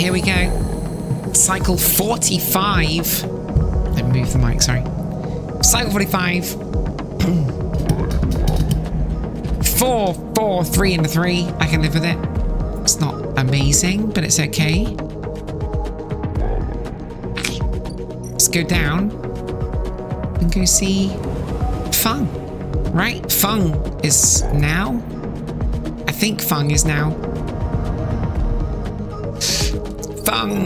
Here we go. Cycle 45. Let me move the mic, sorry. Cycle 45. 4, 4, 3 and a 3. I can live with it. It's not amazing, but it's okay. Let's go down and go see Fung. Right? Fung is now? I think Fung is now. Fung!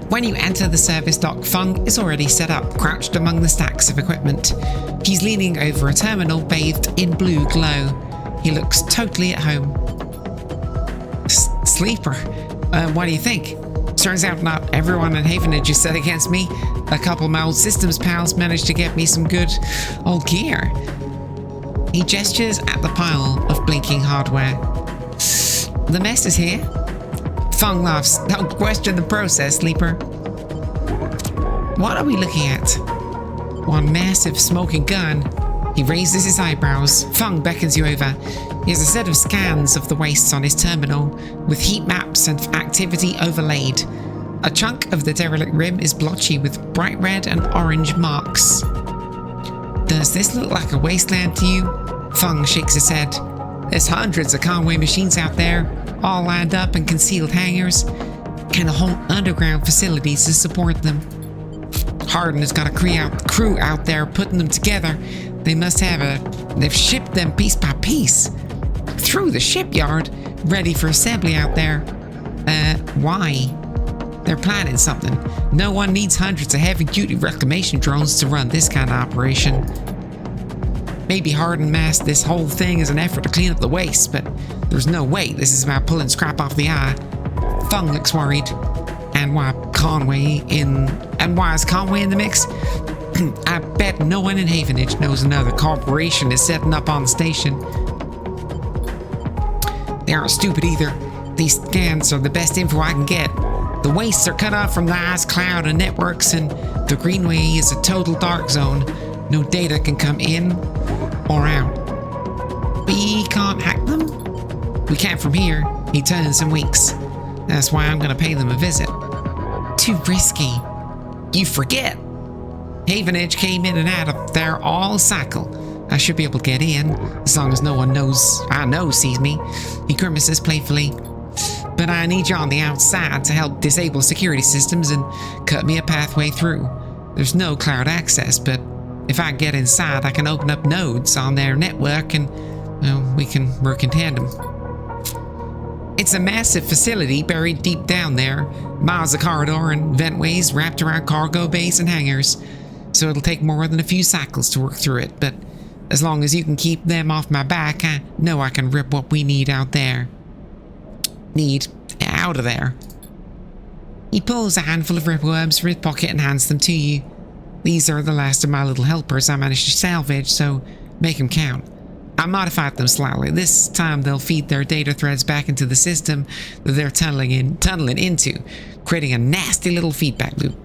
When you enter the service dock, Fung is already set up, crouched among the stacks of equipment. He's leaning over a terminal bathed in blue glow. He looks totally at home. Sleeper, what do you think? Turns out not everyone in Havenage is set against me. A couple of my old systems pals managed to get me some good old gear. He gestures at the pile of blinking hardware. The mess is here. Fung laughs. Don't question the process, Sleeper. What are we looking at? One massive smoking gun. He raises his eyebrows. Fung beckons you over. He has a set of scans of the wastes on his terminal, with heat maps and activity overlaid. A chunk of the derelict rim is blotchy with bright red and orange marks. Does this look like a wasteland to you? Fung shakes his head. There's hundreds of conway machines out there, all lined up in concealed hangars, and a whole underground facilities to support them. Hardin has got a crew out there putting them together. They've shipped them piece by piece through the shipyard, ready for assembly out there. Why? They're planning something. No one needs hundreds of heavy-duty reclamation drones to run this kind of operation. Maybe Hardin masked this whole thing as an effort to clean up the waste, but there's no way this is about pulling scrap off the eye. Fung looks worried. And why is Conway in the mix? I bet no one in Havenage knows another corporation is setting up on the station. They aren't stupid either. These scans are the best info I can get. The wastes are cut off from the ice cloud and networks, and the Greenway is a total dark zone. No data can come in or out. We can't hack them? We can't from here. He turns and winks. That's why I'm gonna pay them a visit. Too risky. You forget. Havenage came in and out of there all cycle. I should be able to get in, as long as no one sees me. He grimaces playfully. But I need you on the outside to help disable security systems and cut me a pathway through. There's no cloud access, but if I get inside, I can open up nodes on their network and, well, we can work in tandem. It's a massive facility buried deep down there, miles of corridor and ventways wrapped around cargo bays and hangars, so it'll take more than a few cycles to work through it, but as long as you can keep them off my back, I know I can rip what we need out there. Out of there. He pulls a handful of ripworms from his pocket and hands them to you. These are the last of my little helpers I managed to salvage, so make them count. I modified them slightly. This time they'll feed their data threads back into the system that they're tunneling into, creating a nasty little feedback loop.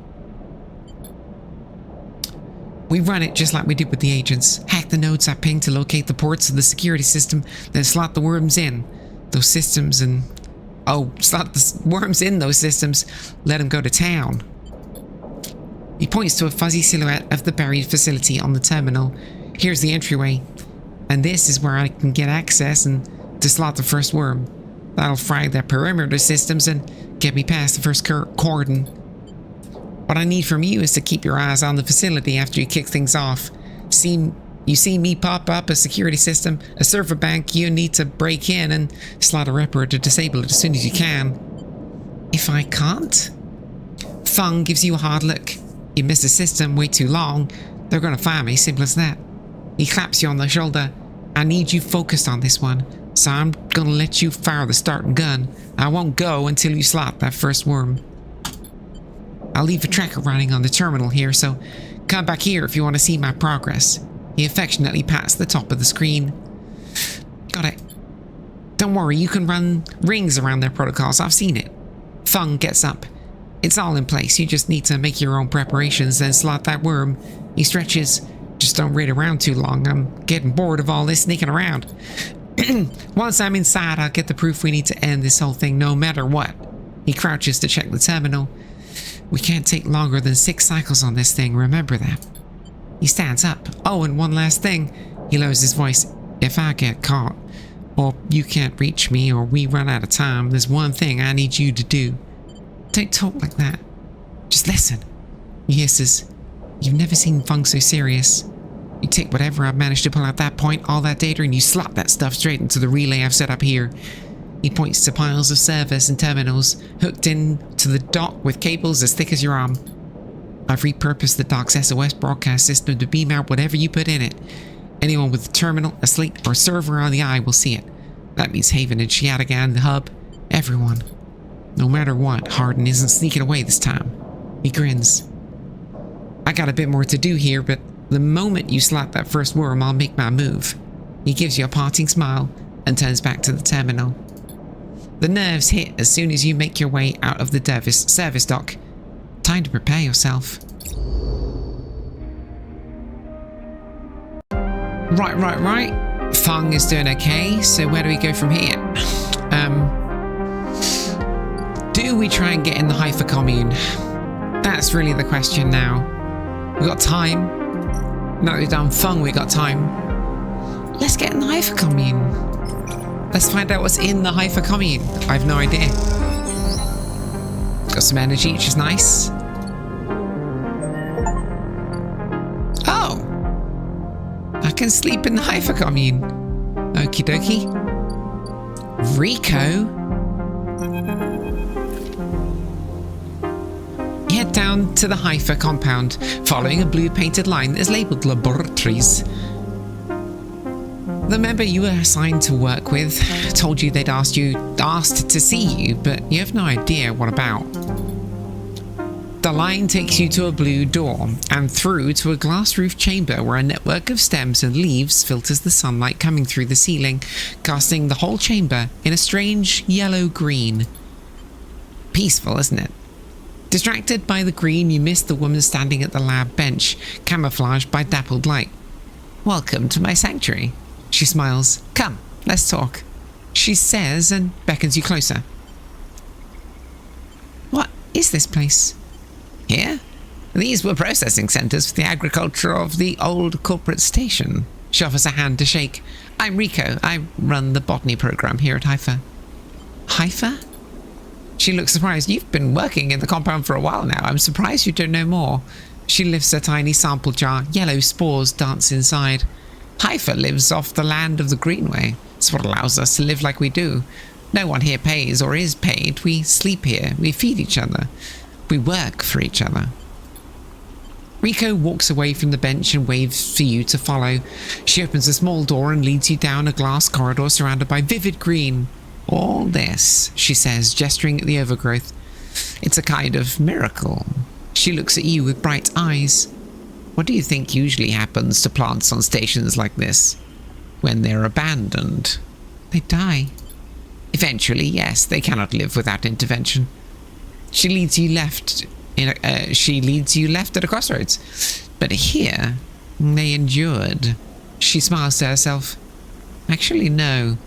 We run it just like we did with the agents. Hack the nodes I pinged to locate the ports of the security system, then slot the worms in those systems and... slot the worms in those systems, let them go to town. He points to a fuzzy silhouette of the buried facility on the terminal. Here's the entryway. And this is where I can get access and to slot the first worm. That'll frag their perimeter systems and get me past the first cordon. What I need from you is to keep your eyes on the facility after you kick things off. You see me pop up a security system, a server bank, you need to break in and slot a ripper to disable it as soon as you can. If I can't? Fung gives you a hard look. You miss the system way too long, they're gonna fire me, simple as that. He claps you on the shoulder. I need you focused on this one, so I'm gonna let you fire the starting gun. I won't go until you slot that first worm. I'll leave a tracker running on the terminal here, so come back here if you want to see my progress. He affectionately pats the top of the screen. Got it. Don't worry, you can run rings around their protocols. I've seen it. Fung gets up. It's all in place. You just need to make your own preparations, then slot that worm. He stretches. Just don't wait around too long. I'm getting bored of all this sneaking around. Once I'm inside, I'll get the proof we need to end this whole thing no matter what. He crouches to check the terminal. We can't take longer than 6 cycles on this thing, remember that. He stands up. Oh, and one last thing. He lowers his voice. If I get caught, or you can't reach me, or we run out of time, there's one thing I need you to do. Don't talk like that. Just listen. He hisses. You've never seen Fung so serious. You take whatever I've managed to pull out that point, all that data, and you slot that stuff straight into the relay I've set up here. He points to piles of servers and terminals hooked in to the dock with cables as thick as your arm. I've repurposed the dock's SOS broadcast system to beam out whatever you put in it. Anyone with a terminal, a slate, or a server on the eye will see it. That means Haven and Shiatagan, the hub, everyone. No matter what, Harden isn't sneaking away this time. He grins. I got a bit more to do here, but the moment you slot that first worm, I'll make my move. He gives you a parting smile and turns back to the terminal. The nerves hit as soon as you make your way out of the service dock. Time to prepare yourself. Right. Fung is doing okay, so where do we go from here? Do we try and get in the Haifa commune? That's really the question now. We got time. Now that we've done Fung, we got time. Let's get in the Haifa commune. Let's find out what's in the Haifa commune. I have no idea. Got some energy, which is nice. Oh! I can sleep in the Haifa commune. Okie dokie. Rico? Head down to the Haifa compound, following a blue painted line that is labelled Laboratories. The member you were assigned to work with told you they'd asked to see you, but you have no idea what about. The line takes you to a blue door and through to a glass-roofed chamber where a network of stems and leaves filters the sunlight coming through the ceiling, casting the whole chamber in a strange yellow-green. Peaceful, isn't it? Distracted by the green, you miss the woman standing at the lab bench, camouflaged by dappled light. Welcome to my sanctuary. She smiles. Come, let's talk. She says and beckons you closer. What is this place? Here? These were processing centers for the agriculture of the old corporate station. She offers a hand to shake. I'm Rico. I run the botany program here at Haifa. Haifa? She looks surprised. You've been working in the compound for a while now. I'm surprised you don't know more. She lifts a tiny sample jar. Yellow spores dance inside. Haifa lives off the land of the Greenway. It's what allows us to live like we do. No one here pays or is paid. We sleep here. We feed each other. We work for each other. Rico walks away from the bench and waves for you to follow. She opens a small door and leads you down a glass corridor surrounded by vivid green. All this, she says, gesturing at the overgrowth. It's a kind of miracle. She looks at you with bright eyes. What do you think usually happens to plants on stations like this? When they're abandoned? They die. Eventually, yes, they cannot live without intervention. She leads you left at a crossroads. But here, they endured. She smiles to herself. Actually, no.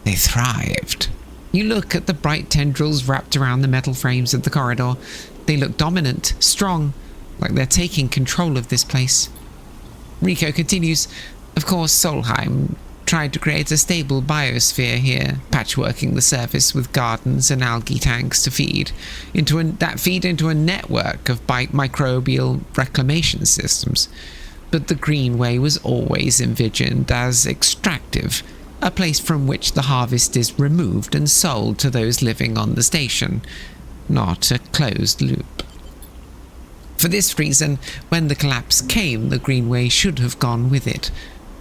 They thrived. You look at the bright tendrils wrapped around the metal frames of the corridor. They look dominant, strong, like they're taking control of this place. Rico continues. Of course, Solheim tried to create a stable biosphere here, patchworking the surface with gardens and algae tanks to feed into a network of microbial reclamation systems. But the Greenway was always envisioned as extractive, a place from which the harvest is removed and sold to those living on the station, not a closed loop. For this reason, when the collapse came, the Greenway should have gone with it.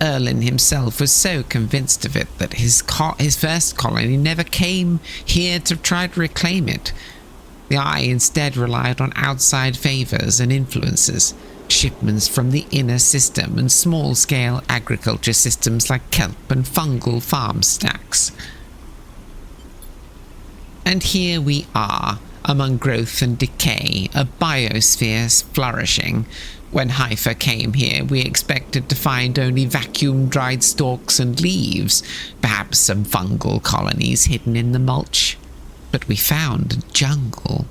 Erlin himself was so convinced of it that his first colony never came here to try to reclaim it. The Eye instead relied on outside favors and influences, shipments from the inner system and small-scale agriculture systems like kelp and fungal farm stacks. And here we are, among growth and decay, a biosphere flourishing, When Haifa came here, we expected to find only vacuum-dried stalks and leaves, perhaps some fungal colonies hidden in the mulch. But we found a jungle.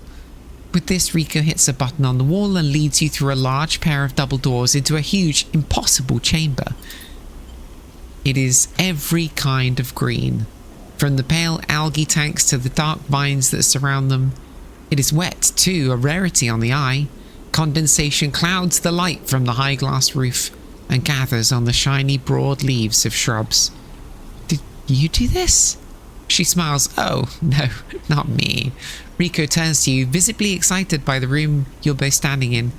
With this, Rico hits a button on the wall and leads you through a large pair of double doors into a huge, impossible chamber. It is every kind of green, from the pale algae tanks to the dark vines that surround them. It is wet, too, a rarity on the eye. Condensation clouds the light from the high glass roof and gathers on the shiny broad leaves of shrubs. Did you do this? She smiles. Oh, no, not me. Rico turns to you, visibly excited by the room you're both standing in.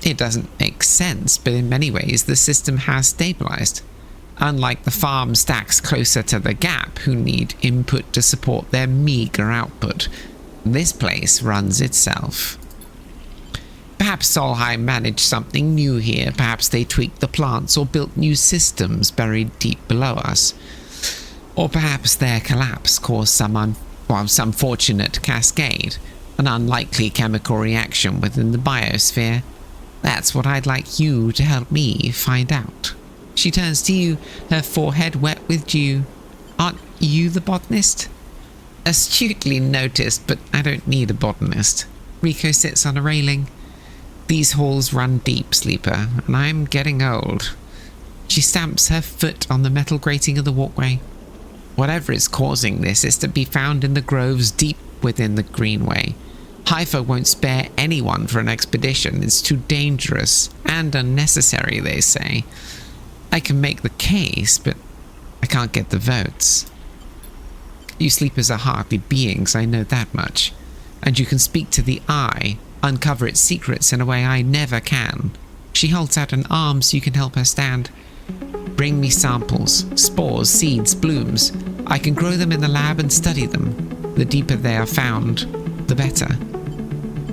It doesn't make sense, but in many ways the system has stabilized. Unlike the farm stacks closer to the gap who need input to support their meager output, this place runs itself. Perhaps Solheim managed something new here. Perhaps they tweaked the plants or built new systems buried deep below us. Or perhaps their collapse caused some fortunate cascade, an unlikely chemical reaction within the biosphere. That's what I'd like you to help me find out. She turns to you, her forehead wet with dew. Aren't you the botanist? Astutely noticed, but I don't need a botanist. Rico sits on a railing. These halls run deep, Sleeper, and I'm getting old. She stamps her foot on the metal grating of the walkway. Whatever is causing this is to be found in the groves deep within the Greenway. Haifa won't spare anyone for an expedition. It's too dangerous and unnecessary, they say. I can make the case, but I can't get the votes. You Sleepers are hardly beings, I know that much. And you can speak to the Eye, uncover its secrets in a way I never can. She holds out an arm so you can help her stand. Bring me samples, spores, seeds, blooms. I can grow them in the lab and study them. The deeper they are found, the better.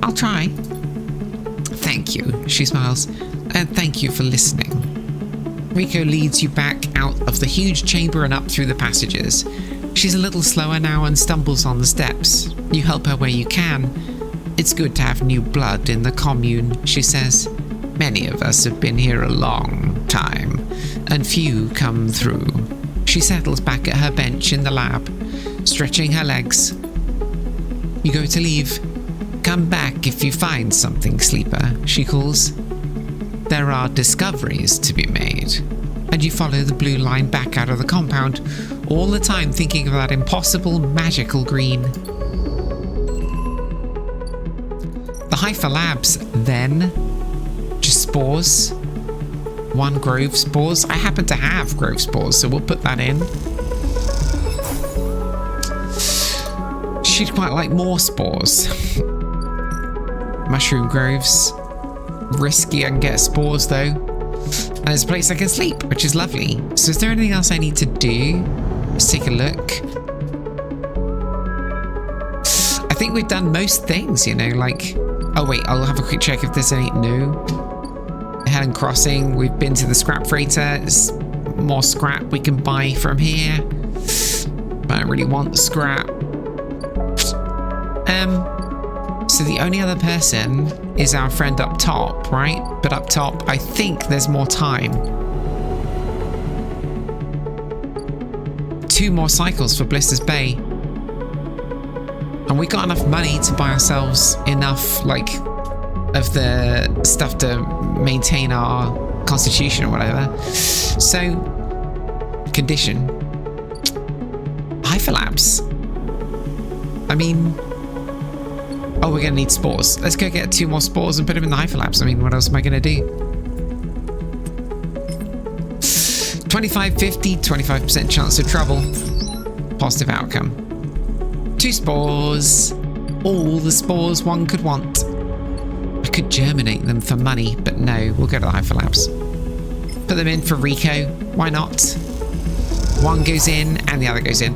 I'll try. Thank you, she smiles, and thank you for listening. Rico leads you back out of the huge chamber and up through the passages. She's a little slower now and stumbles on the steps. You help her where you can. It's good to have new blood in the commune, she says. Many of us have been here a long time, and few come through. She settles back at her bench in the lab, stretching her legs. You go to leave. Come back if you find something, Sleeper, she calls. There are discoveries to be made. And you follow the blue line back out of the compound, all the time thinking of that impossible magical green. The Haifa Labs, then, just spores. 1 grove spores. I happen to have grove spores, so we'll put that in. She'd quite like more spores. Mushroom groves. Risky I can get spores though. And there's a place I can sleep, which is lovely. So is there anything else I need to do? Let's take a look. I think we've done most things, you know, like... Oh wait, I'll have a quick check if there's any new. Helen Crossing, we've been to the scrap freighter. There's more scrap we can buy from here. But I don't really want the scrap. So the only other person is our friend up top, right? But up top, I think there's more time. 2 more cycles for Blisters Bay. And we got enough money to buy ourselves enough, like, of the stuff to maintain our constitution or whatever. So, condition. Haifa Labs. I mean... Oh, we're going to need spores. Let's go get 2 more spores and put them in the Haifa Labs. I mean, what else am I going to do? 25-50, 25% chance of trouble. Positive outcome. 2 spores. All the spores one could want. I could germinate them for money, but no, we'll go to the Haifa Labs. Put them in for Rico. Why not? 1 goes in and the other goes in.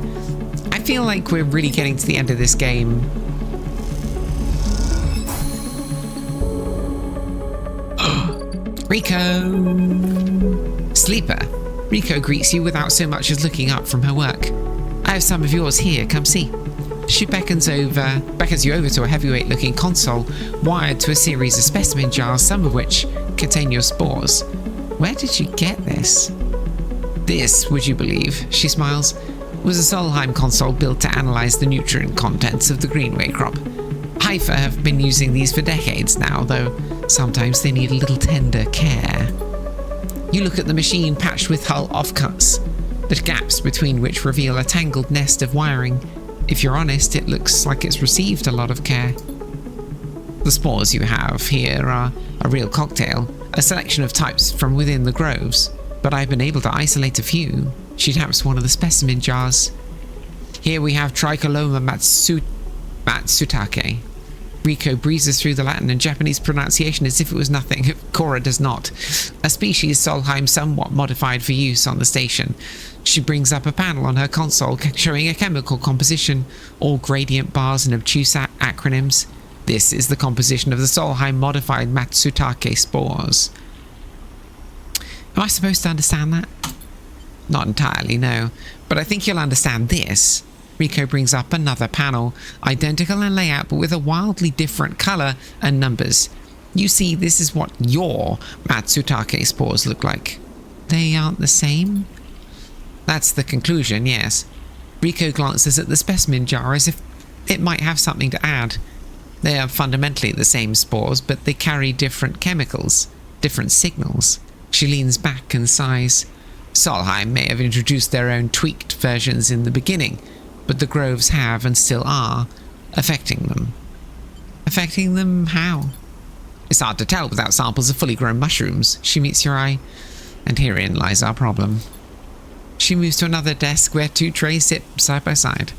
I feel like we're really getting to the end of this game. Rico! Sleeper. Rico greets you without so much as looking up from her work. I have some of yours here, come see. She beckons you over to a heavyweight-looking console wired to a series of specimen jars, some of which contain your spores. Where did you get this? This, would you believe, she smiles, was a Solheim console built to analyze the nutrient contents of the greenway crop. Haifa have been using these for decades now, though sometimes they need a little tender care. You look at the machine patched with hull offcuts, the gaps between which reveal a tangled nest of wiring. If you're honest, it looks like it's received a lot of care. The spores you have here are a real cocktail, a selection of types from within the groves, but I've been able to isolate a few. She taps one of the specimen jars. Here we have Tricoloma matsutake. Rico breezes through the Latin and Japanese pronunciation as if it was nothing. Cora does not. A species Solheim somewhat modified for use on the station. She brings up a panel on her console showing a chemical composition, all gradient bars and obtuse acronyms. This is the composition of the Solheim modified matsutake spores. Am I supposed to understand that? Not entirely, no. But I think you'll understand this. Rico brings up another panel, identical in layout but with a wildly different color and numbers. You see, this is what your matsutake spores look like. They aren't the same? That's the conclusion, yes. Rico glances at the specimen jar as if it might have something to add. They are fundamentally the same spores, but they carry different chemicals, different signals. She leans back and sighs. Solheim may have introduced their own tweaked versions in the beginning, but the groves have and still are affecting them. Affecting them how? It's hard to tell without samples of fully grown mushrooms. She meets your eye, and herein lies our problem. She moves to another desk where two trays sit side by side.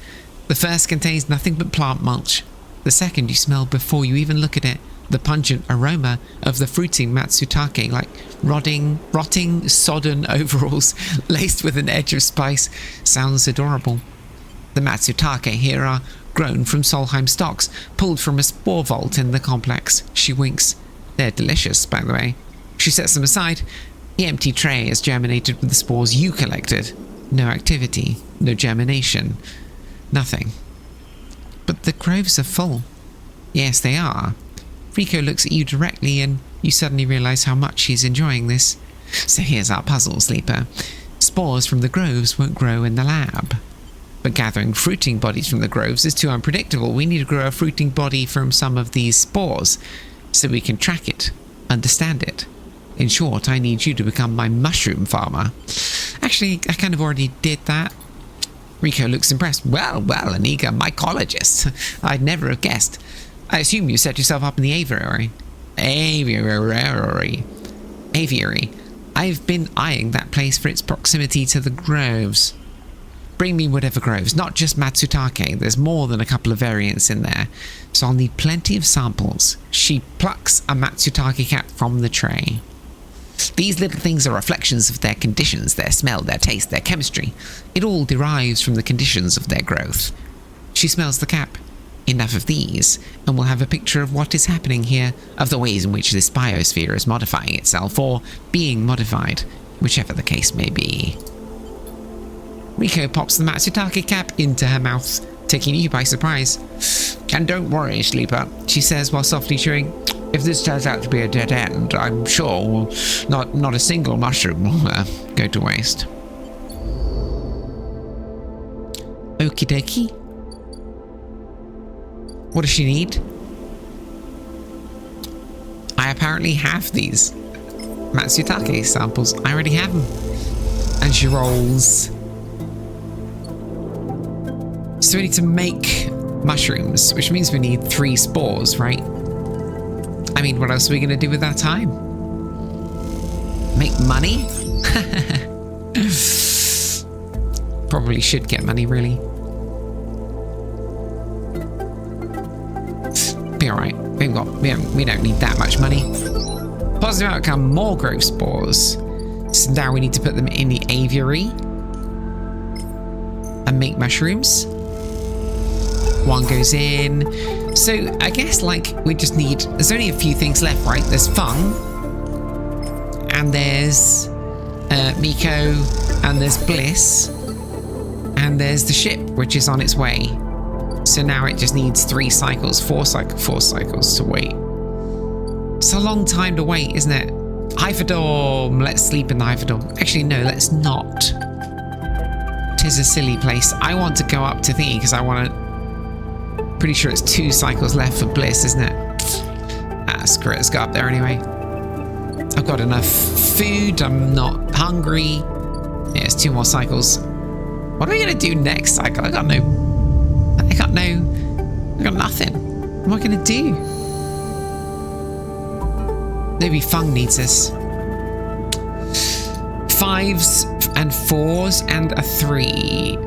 The first contains nothing but plant mulch. The second you smell before you even look at it, the pungent aroma of the fruiting matsutake, like rotting, sodden overalls laced with an edge of spice, sounds adorable. The matsutake here are grown from Solheim stocks, pulled from a spore vault in the complex. She winks. They're delicious, by the way. She sets them aside. The empty tray is germinated with the spores you collected. No activity, no germination, nothing. But the groves are full. Yes, they are. Rico looks at you directly and you suddenly realize how much she's enjoying this. So here's our puzzle, Sleeper. Spores from the groves won't grow in the lab. But gathering fruiting bodies from the groves is too unpredictable. We need to grow a fruiting body from some of these spores so we can track it, understand it. In short, I need you to become my mushroom farmer. Actually, I kind of already did that. Rico looks impressed. Well, an eager mycologist. I'd never have guessed. I assume you set yourself up in the aviary. Aviary. I've been eyeing that place for its proximity to the groves. Bring me whatever groves, not just matsutake. There's more than a couple of variants in there, so I'll need plenty of samples. She plucks a matsutake cap from the tray. These little things are reflections of their conditions, their smell, their taste, their chemistry. It all derives from the conditions of their growth. She smells the cap. Enough of these, and we'll have a picture of what is happening here, of the ways in which this biosphere is modifying itself, or being modified, whichever the case may be. Rico pops the matsutake cap into her mouth, taking you by surprise. And don't worry, Sleeper, she says while softly chewing. If this turns out to be a dead end, I'm sure not a single mushroom will go to waste. Okie dokie. What does she need? I apparently have these matsutake samples. I already have them. And she rolls. So we need to make mushrooms, which means we need 3 spores, right? I mean, what else are we going to do with our time? Make money? Probably should get money, really. Be alright. We don't need that much money. Positive outcome, more growth spores. So now we need to put them in the aviary and make mushrooms. One goes in. So I guess like we just need, there's only a few things left, right? There's Fung, and there's Miko, and there's Bliss, and there's the ship, which is on its way. So now it just needs 3 cycles, 4 cycles to wait. It's a long time to wait, isn't it? Hyperdome. Let's sleep in the Hyperdome. Actually, no, let's not. Tis a silly place. I want to go up to thingy because I want to... Pretty sure it's 2 cycles left for Bliss, isn't it? Ah, screw it. Let's go up there anyway. I've got enough food. I'm not hungry. Yeah, it's 2 more cycles. What are we going to do next cycle? I got nothing. What am I going to do? Maybe Fung needs us. 5s and 4s and a 3.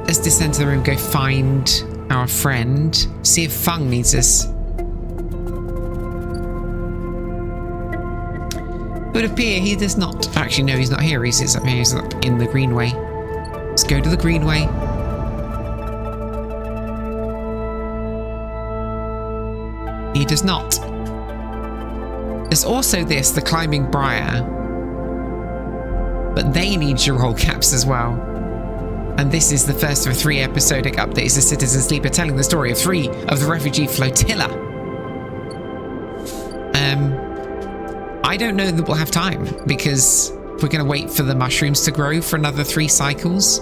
Let's descend to the room, go find our friend. See if Fung needs us. It would appear he does not. Actually, no, he's not here. He's up here. He's up in the Greenway. Let's go to the Greenway. He does not. There's also this, the Climbing Briar. But they need Girol caps as well. And this is the first of 3 episodic updates to Citizen Sleeper, telling the story of 3 of the refugee flotilla. I don't know that we'll have time because we're going to wait for the mushrooms to grow for another 3 cycles.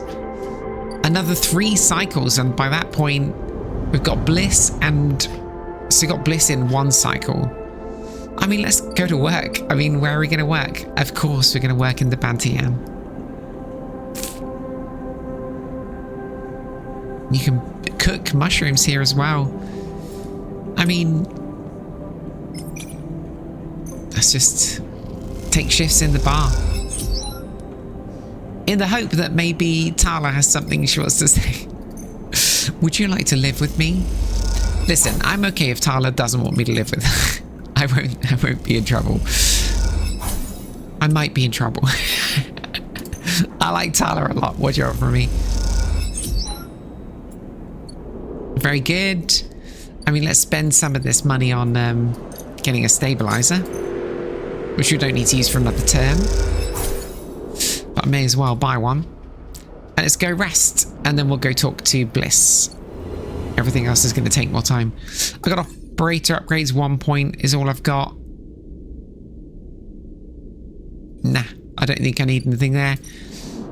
Another 3 cycles, and by that point, we've got Bliss and... So we've got Bliss in 1 cycle. I mean, let's go to work. I mean, where are we going to work? Of course, we're going to work in the Bantian. You can cook mushrooms here as well. I mean, let's just take shifts in the bar. In the hope that maybe Tala has something she wants to say. Would you like to live with me? Listen, I'm okay if Tala doesn't want me to live with her. I won't be in trouble. I might be in trouble. I like Tala a lot. What do you want from me? Very good. I mean, let's spend some of this money on getting a stabilizer, which we don't need to use for another term. But I may as well buy one. And let's go rest, and then we'll go talk to Bliss. Everything else is going to take more time. I've got operator upgrades. 1 point is all I've got. Nah, I don't think I need anything there.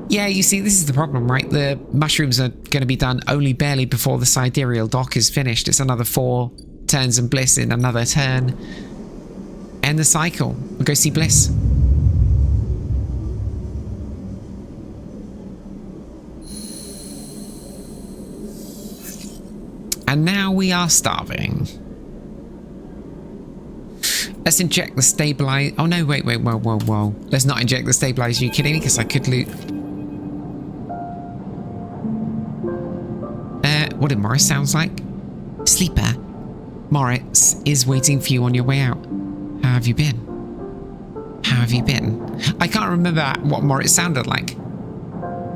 Yeah, you see, this is the problem, right? The mushrooms are going to be done only barely before the sidereal dock is finished. It's another 4 turns and Bliss in another turn. End the cycle. We'll go see Bliss. And now we are starving. Let's inject the stabilize. Oh no, wait, whoa. Let's not inject the stabilizer. Are you kidding me? Because I could loot. What did Morris sounds like? Sleeper. Moritz is waiting for you on your way out. How have you been? How have you been? I can't remember what Moritz sounded like.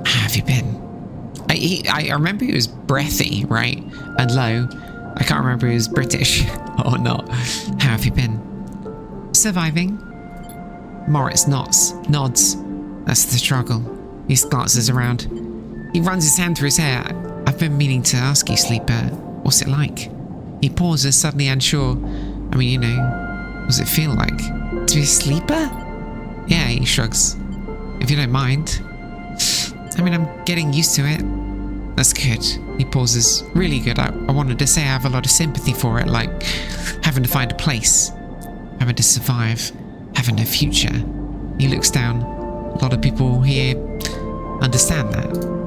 How have you been? I remember he was breathy, right? And low. I can't remember he was British or not. How have you been? Surviving. Moritz nods. That's the struggle. He glances around. He runs his hand through his hair. I've been meaning to ask you, Sleeper, what's it like? He pauses, suddenly unsure. I mean, you know, what does it feel like? To be a sleeper? Yeah, he shrugs. If you don't mind. I mean, I'm getting used to it. That's good. He pauses. Really good. I wanted to say I have a lot of sympathy for it, like having to find a place, having to survive, having no future. He looks down. A lot of people here understand that.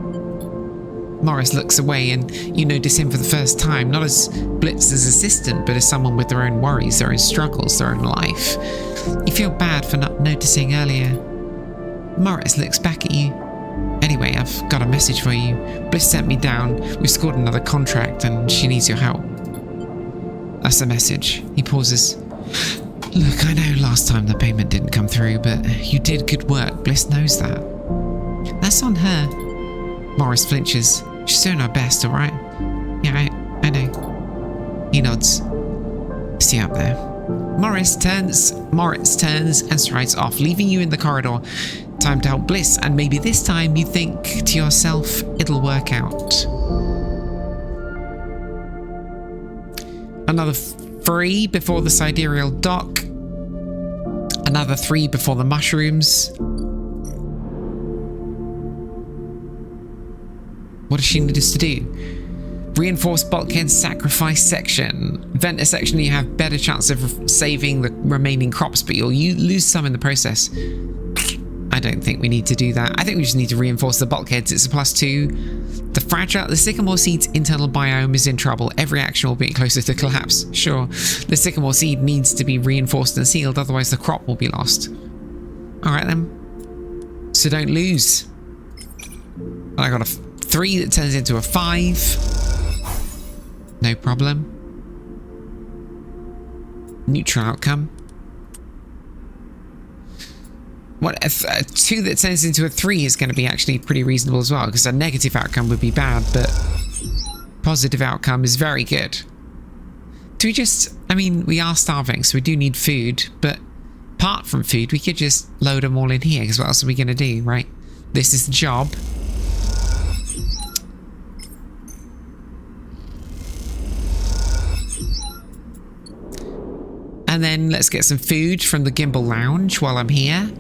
Morris looks away and you notice him for the first time, not as Blitz's assistant, but as someone with their own worries, their own struggles, their own life. You feel bad for not noticing earlier. Morris looks back at you. Anyway, I've got a message for you. Bliss sent me down. We've scored another contract and she needs your help. That's the message. He pauses. Look, I know last time the payment didn't come through, but you did good work. Bliss knows that. That's on her. Morris flinches. She's doing her best, alright? Yeah, I know. He nods. See you up there. Moritz turns and strides off, leaving you in the corridor. Time to help Bliss, and maybe this time you think to yourself, it'll work out. Another 3 before the sidereal dock. Another 3 before the mushrooms. What does she need us to do? Reinforced bulkhead sacrifice section. Vent a section, you have better chance of saving the remaining crops, but you'll lose some in the process. I don't think we need to do that. I think we just need to reinforce the bulkheads. It's a +2. The sycamore seed's internal biome is in trouble. Every action will be closer to collapse. Sure, the sycamore seed needs to be reinforced and sealed, otherwise the crop will be lost. Alright then. So don't lose. I got a 3 that turns into a 5. No problem. Neutral outcome. What a 2 that turns into a 3 is going to be actually pretty reasonable as well, because a negative outcome would be bad, but positive outcome is very good. Do we just, I mean, we are starving, so we do need food, but apart from food, we could just load them all in here, because what else are we going to do, right? This is the job. And then let's get some food from the Gimbal Lounge while I'm here.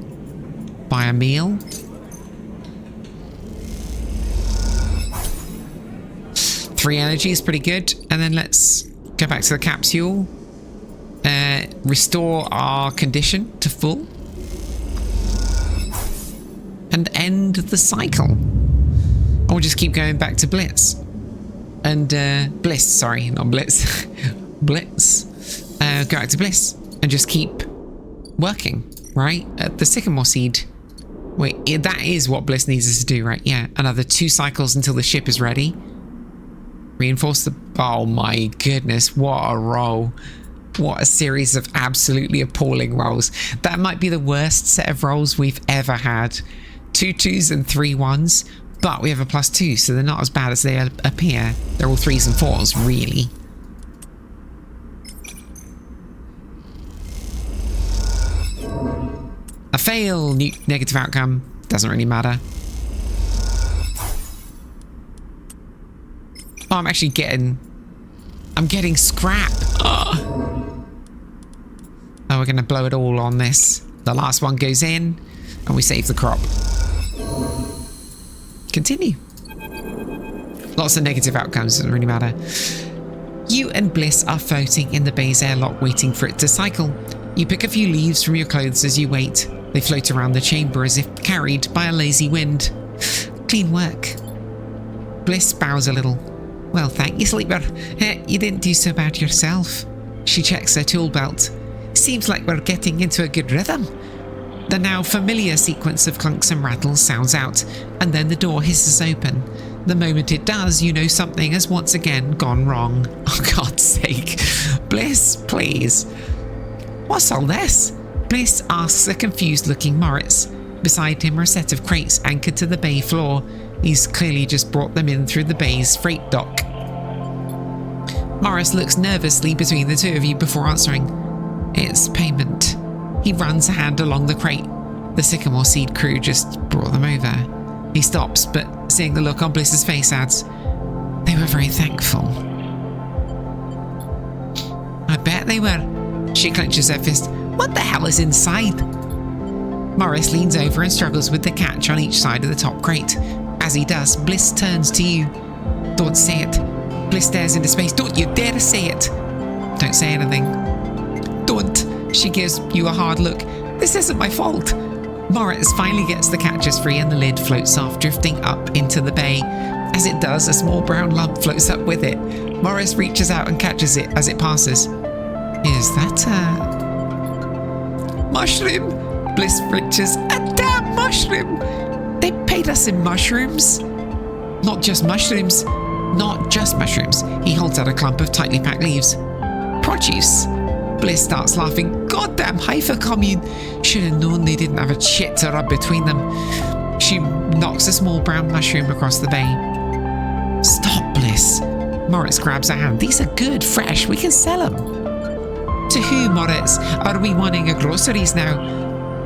Buy a meal. Three energy is pretty good. And then let's go back to the capsule. Restore our condition to full. And end the cycle. And we'll just keep going back to Blitz. And Bliss, sorry, not Blitz. Blitz. Go back to Bliss and just keep working, right? The sycamore seed. Wait, that is what Bliss needs us to do, right? Yeah, another 2 cycles until the ship is ready. Reinforce the... Oh my goodness, what a roll. What a series of absolutely appalling rolls. That might be the worst set of rolls we've ever had. 2 2s and 3 1s, but we have a +2, so they're not as bad as they appear. They're all 3s and 4s, really. A fail, negative outcome, doesn't really matter. Oh, I'm getting scrap. Oh, we're going to blow it all on this. The last one goes in and we save the crop. Continue. Lots of negative outcomes, doesn't really matter. You and Bliss are floating in the bay's airlock waiting for it to cycle. You pick a few leaves from your clothes as you wait. They float around the chamber as if carried by a lazy wind. Clean work. Bliss bows a little. Well, thank you, Sleeper. You didn't do so bad yourself. She checks her tool belt. Seems like we're getting into a good rhythm. The now familiar sequence of clunks and rattles sounds out, and then the door hisses open. The moment it does, you know something has once again gone wrong. Oh, God's sake. Bliss, please. What's all this? Bliss asks a confused-looking Moritz. Beside him are a set of crates anchored to the bay floor. He's clearly just brought them in through the bay's freight dock. Morris looks nervously between the two of you before answering. It's payment. He runs a hand along the crate. The sycamore seed crew just brought them over. He stops, but seeing the look on Bliss's face adds, they were very thankful. I bet they were. She clenches her fist. What the hell is inside? Morris leans over and struggles with the catch on each side of the top crate. As he does, Bliss turns to you. Don't say it. Bliss stares into space. Don't you dare say it. Don't say anything. Don't. She gives you a hard look. This isn't my fault. Moritz finally gets the catches free and the lid floats off, drifting up into the bay. As it does, a small brown lump floats up with it. Morris reaches out and catches it as it passes. Is that a... mushroom? Bliss flinches. A damn mushroom! They paid us in mushrooms. Not just mushrooms. Not just mushrooms. He holds out a clump of tightly packed leaves. Produce. Bliss starts laughing. Goddamn Haifa commune. Should have known they didn't have a shit to rub between them. She knocks a small brown mushroom across the bay. Stop, Bliss. Moritz grabs her hand. These are good, fresh. We can sell them. To who, Moritz? Are we wanting a groceries now?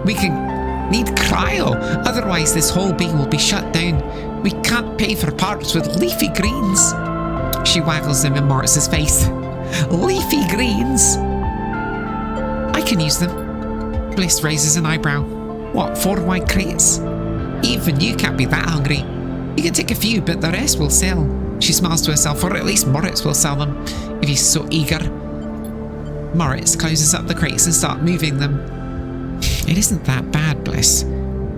We can need cryo. Otherwise, this whole bay will be shut down. We can't pay for parts with leafy greens. She waggles them in Moritz's face. Leafy greens. I can use them. Bliss raises an eyebrow. What, 4 white crates? Even you can't be that hungry. You can take a few, but the rest will sell. She smiles to herself, or at least Moritz will sell them, if he's so eager. Moritz closes up the crates and starts moving them. It isn't that bad, Bliss.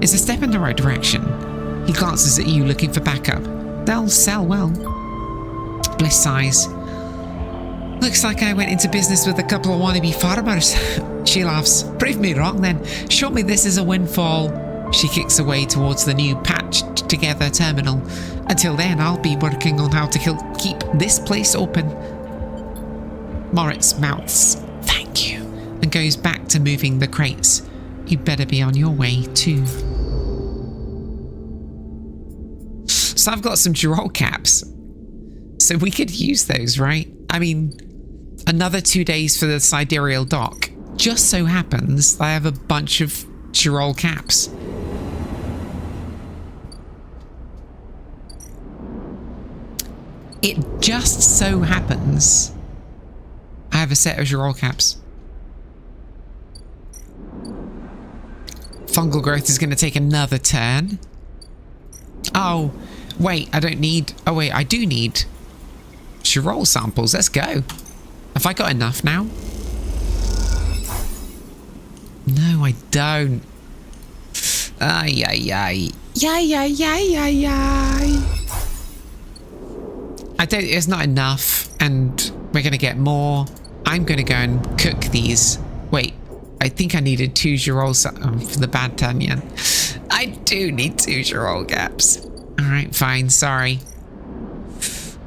It's a step in the right direction. He glances at you, looking for backup. They'll sell well. Bliss sighs. Looks like I went into business with a couple of wannabe farmers. She laughs. Prove me wrong then. Show me this is a windfall. She kicks away towards the new patched-together terminal. Until then, I'll be working on how to keep this place open. Moritz mouths, "Thank you," and goes back to moving the crates. You better be on your way too. So I've got some Girol caps. So we could use those, right? I mean, another 2 days for the sidereal dock. Just so happens I have a bunch of Girol caps. It just so happens I have a set of Girol caps. Fungal growth is going to take another turn. Oh, wait, I don't need... Oh, wait, I do need Girol samples. Let's go. Have I got enough now? No, I don't. Ay, ay, ay. Yay, ay, ay, ay, ay. I don't... It's not enough, and we're going to get more. I'm going to go and cook these. Wait, I think I needed 2 Girol for the bad Tanyan. I do need 2 Girol caps. Alright, fine, sorry.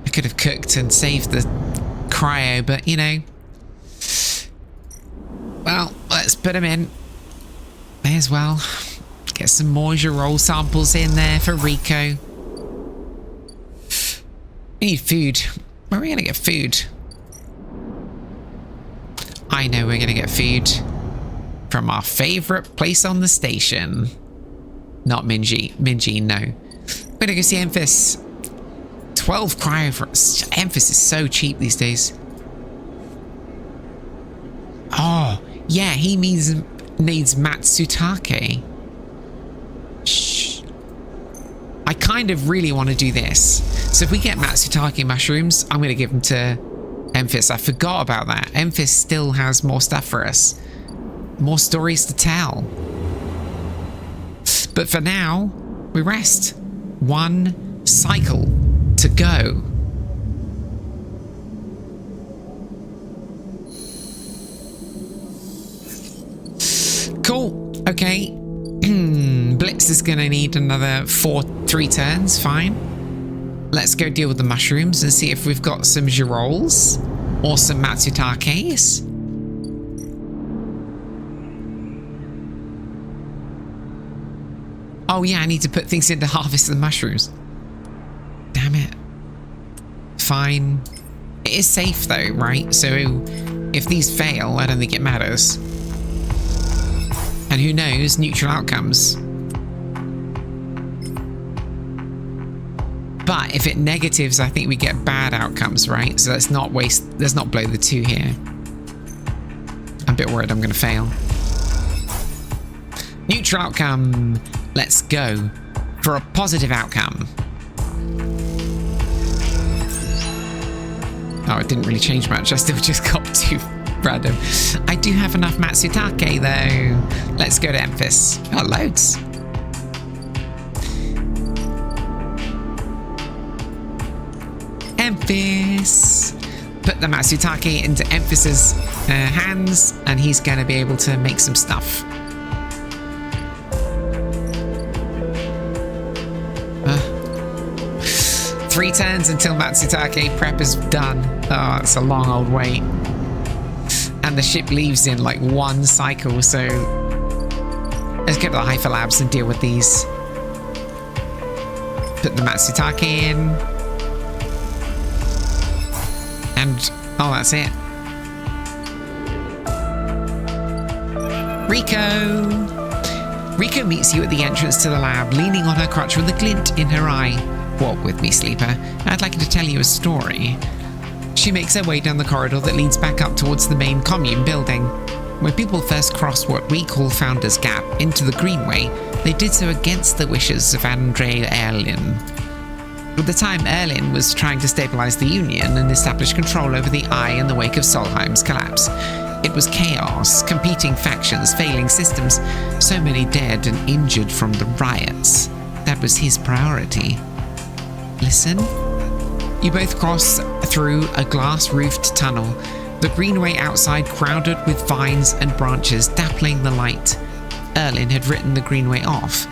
I could have cooked and saved the cryo, but you know. Well, let's put them in. May as well. Get some more Girol samples in there for Rico. We need food. Where are we going to get food? I know we're going to get food from our favourite place on the station. Not Minji. Minji, no. We're going to go see Emphis. 12 cryo for... Emphis is so cheap these days. Oh, yeah, he needs Matsutake. Shh. I kind of really want to do this. So if we get Matsutake mushrooms, I'm going to give them to Emphis. I forgot about that. Emphis still has more stuff for us. More stories to tell. But for now, we rest. 1 cycle to go. Cool. Okay. Blitz is going to need another 3 turns. Fine. Let's go deal with the mushrooms and see if we've got some Girols or some Matsutakes. Oh yeah, I need to put things in to harvest the mushrooms. Damn it. Fine. It is safe though, right? So if these fail, I don't think it matters. And who knows, neutral outcomes. But if it negatives, I think we get bad outcomes, right? So let's not blow the 2 here. I'm a bit worried I'm going to fail. Neutral outcome. Let's go for a positive outcome. Oh, it didn't really change much. I still just got 2 random. I do have enough Matsutake though. Let's go to Emphis. Oh, loads. Emphis. Put the Matsutake into Emphis's hands, and he's going to be able to make some stuff. 3 turns until Matsutake prep is done. Oh, it's a long old wait. And the ship leaves in like 1 cycle, so let's go to the Hypher Labs and deal with these. Put the Matsutake in. And, oh, that's it. Rico! Rico meets you at the entrance to the lab, leaning on her crutch with a glint in her eye. Walk with me, sleeper. I'd like to tell you a story. She makes her way down the corridor that leads back up towards the main commune building. When people first crossed what we call Founder's Gap into the Greenway, they did so against the wishes of Andre Erlin. At the time, Erlin was trying to stabilize the Union and establish control over the Eye in the wake of Solheim's collapse. It was chaos, competing factions, failing systems, so many dead and injured from the riots. That was his priority. Listen? You both cross through a glass-roofed tunnel, the greenway outside crowded with vines and branches dappling the light. Erlin had written the greenway off.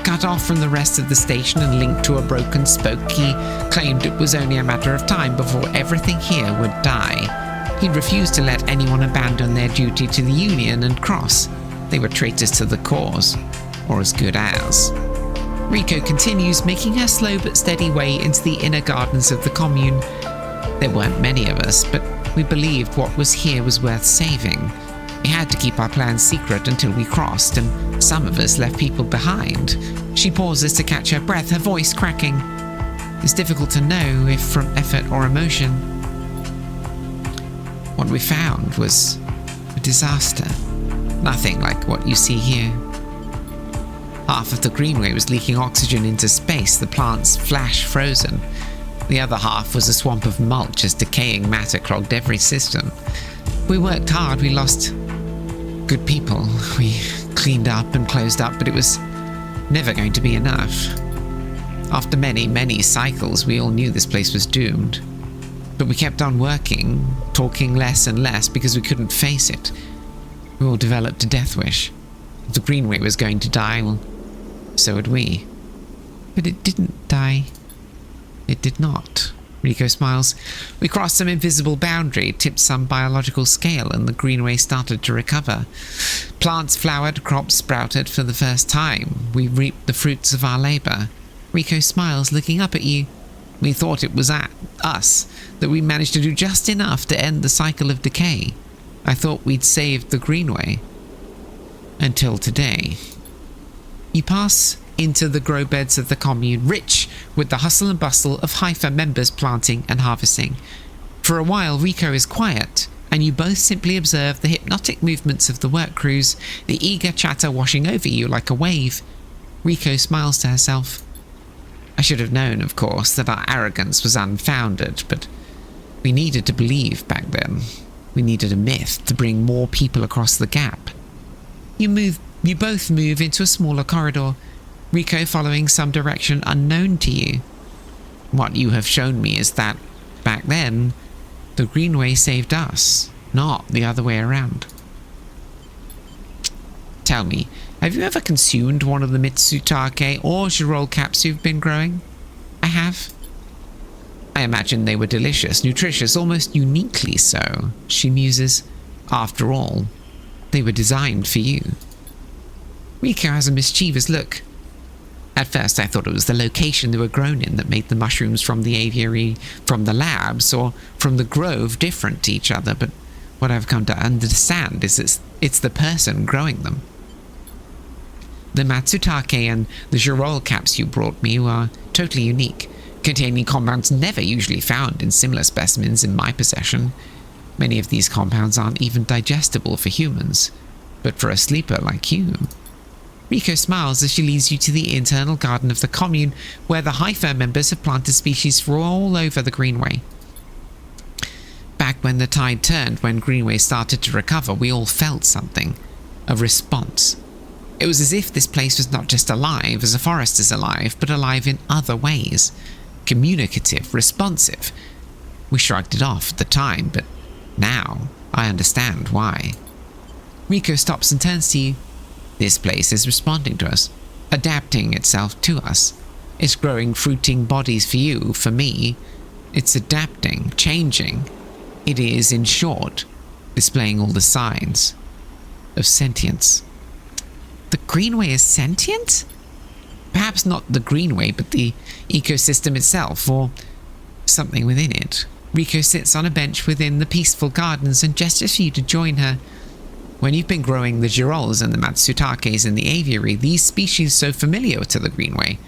Cut off from the rest of the station and linked to a broken spoke, he claimed it was only a matter of time before everything here would die. He refused to let anyone abandon their duty to the Union and cross. They were traitors to the cause, or as good as. Rico continues, making her slow but steady way into the inner gardens of the commune. There weren't many of us, but we believed what was here was worth saving. We had to keep our plans secret until we crossed, and some of us left people behind. She pauses to catch her breath, her voice cracking. It's difficult to know if from effort or emotion. What we found was a disaster. Nothing like what you see here. Half of the greenway was leaking oxygen into space, the plants flash frozen. The other half was a swamp of mulch as decaying matter clogged every system. We worked hard, we lost good people. We cleaned up and closed up, but it was never going to be enough. After many, many cycles, we all knew this place was doomed. But we kept on working, talking less and less because we couldn't face it. We all developed a death wish. If the greenway was going to die, well, so would we. But it didn't die. It did not. Rico smiles. We crossed some invisible boundary, tipped some biological scale, and the greenway started to recover. Plants flowered, crops sprouted for the first time. We reaped the fruits of our labor. Rico smiles, looking up at you. We thought it was at us that we managed to do just enough to end the cycle of decay. I thought we'd saved the greenway. Until today. You pass into the grow beds of the commune, rich with the hustle and bustle of Haifa members planting and harvesting. For a while, Rico is quiet, and you both simply observe the hypnotic movements of the work crews, the eager chatter washing over you like a wave. Rico smiles to herself. I should have known, of course, that our arrogance was unfounded, but we needed to believe back then. We needed a myth to bring more people across the gap. You both move into a smaller corridor, Rico following some direction unknown to you. What you have shown me is that, back then, the greenway saved us, not the other way around. Tell me, have you ever consumed one of the Mitsutake or Girol caps you've been growing? I have. I imagine they were delicious, nutritious, almost uniquely so, she muses. After all, they were designed for you. Rico has a mischievous look. At first I thought it was the location they were grown in that made the mushrooms from the aviary, from the labs, or from the grove different to each other, but what I've come to understand is it's the person growing them. The Matsutake and the Girol caps you brought me were totally unique, containing compounds never usually found in similar specimens in my possession. Many of these compounds aren't even digestible for humans, but for a sleeper like you. Rico smiles as she leads you to the internal garden of the commune, where the Haifa members have planted species for all over the greenway. Back when the tide turned, when greenway started to recover, we all felt something. A response. It was as if this place was not just alive as a forest is alive, but alive in other ways. Communicative, responsive. We shrugged it off at the time, but now I understand why. Rico stops and turns to you. This place is responding to us, adapting itself to us. It's growing fruiting bodies for you, for me. It's adapting, changing. It is, in short, displaying all the signs of sentience. The greenway is sentient? Perhaps not the greenway, but the ecosystem itself, or something within it. Rico sits on a bench within the peaceful gardens and gestures for you to join her. When you've been growing the Girols and the Matsutakes in the aviary, these species so familiar to the greenway,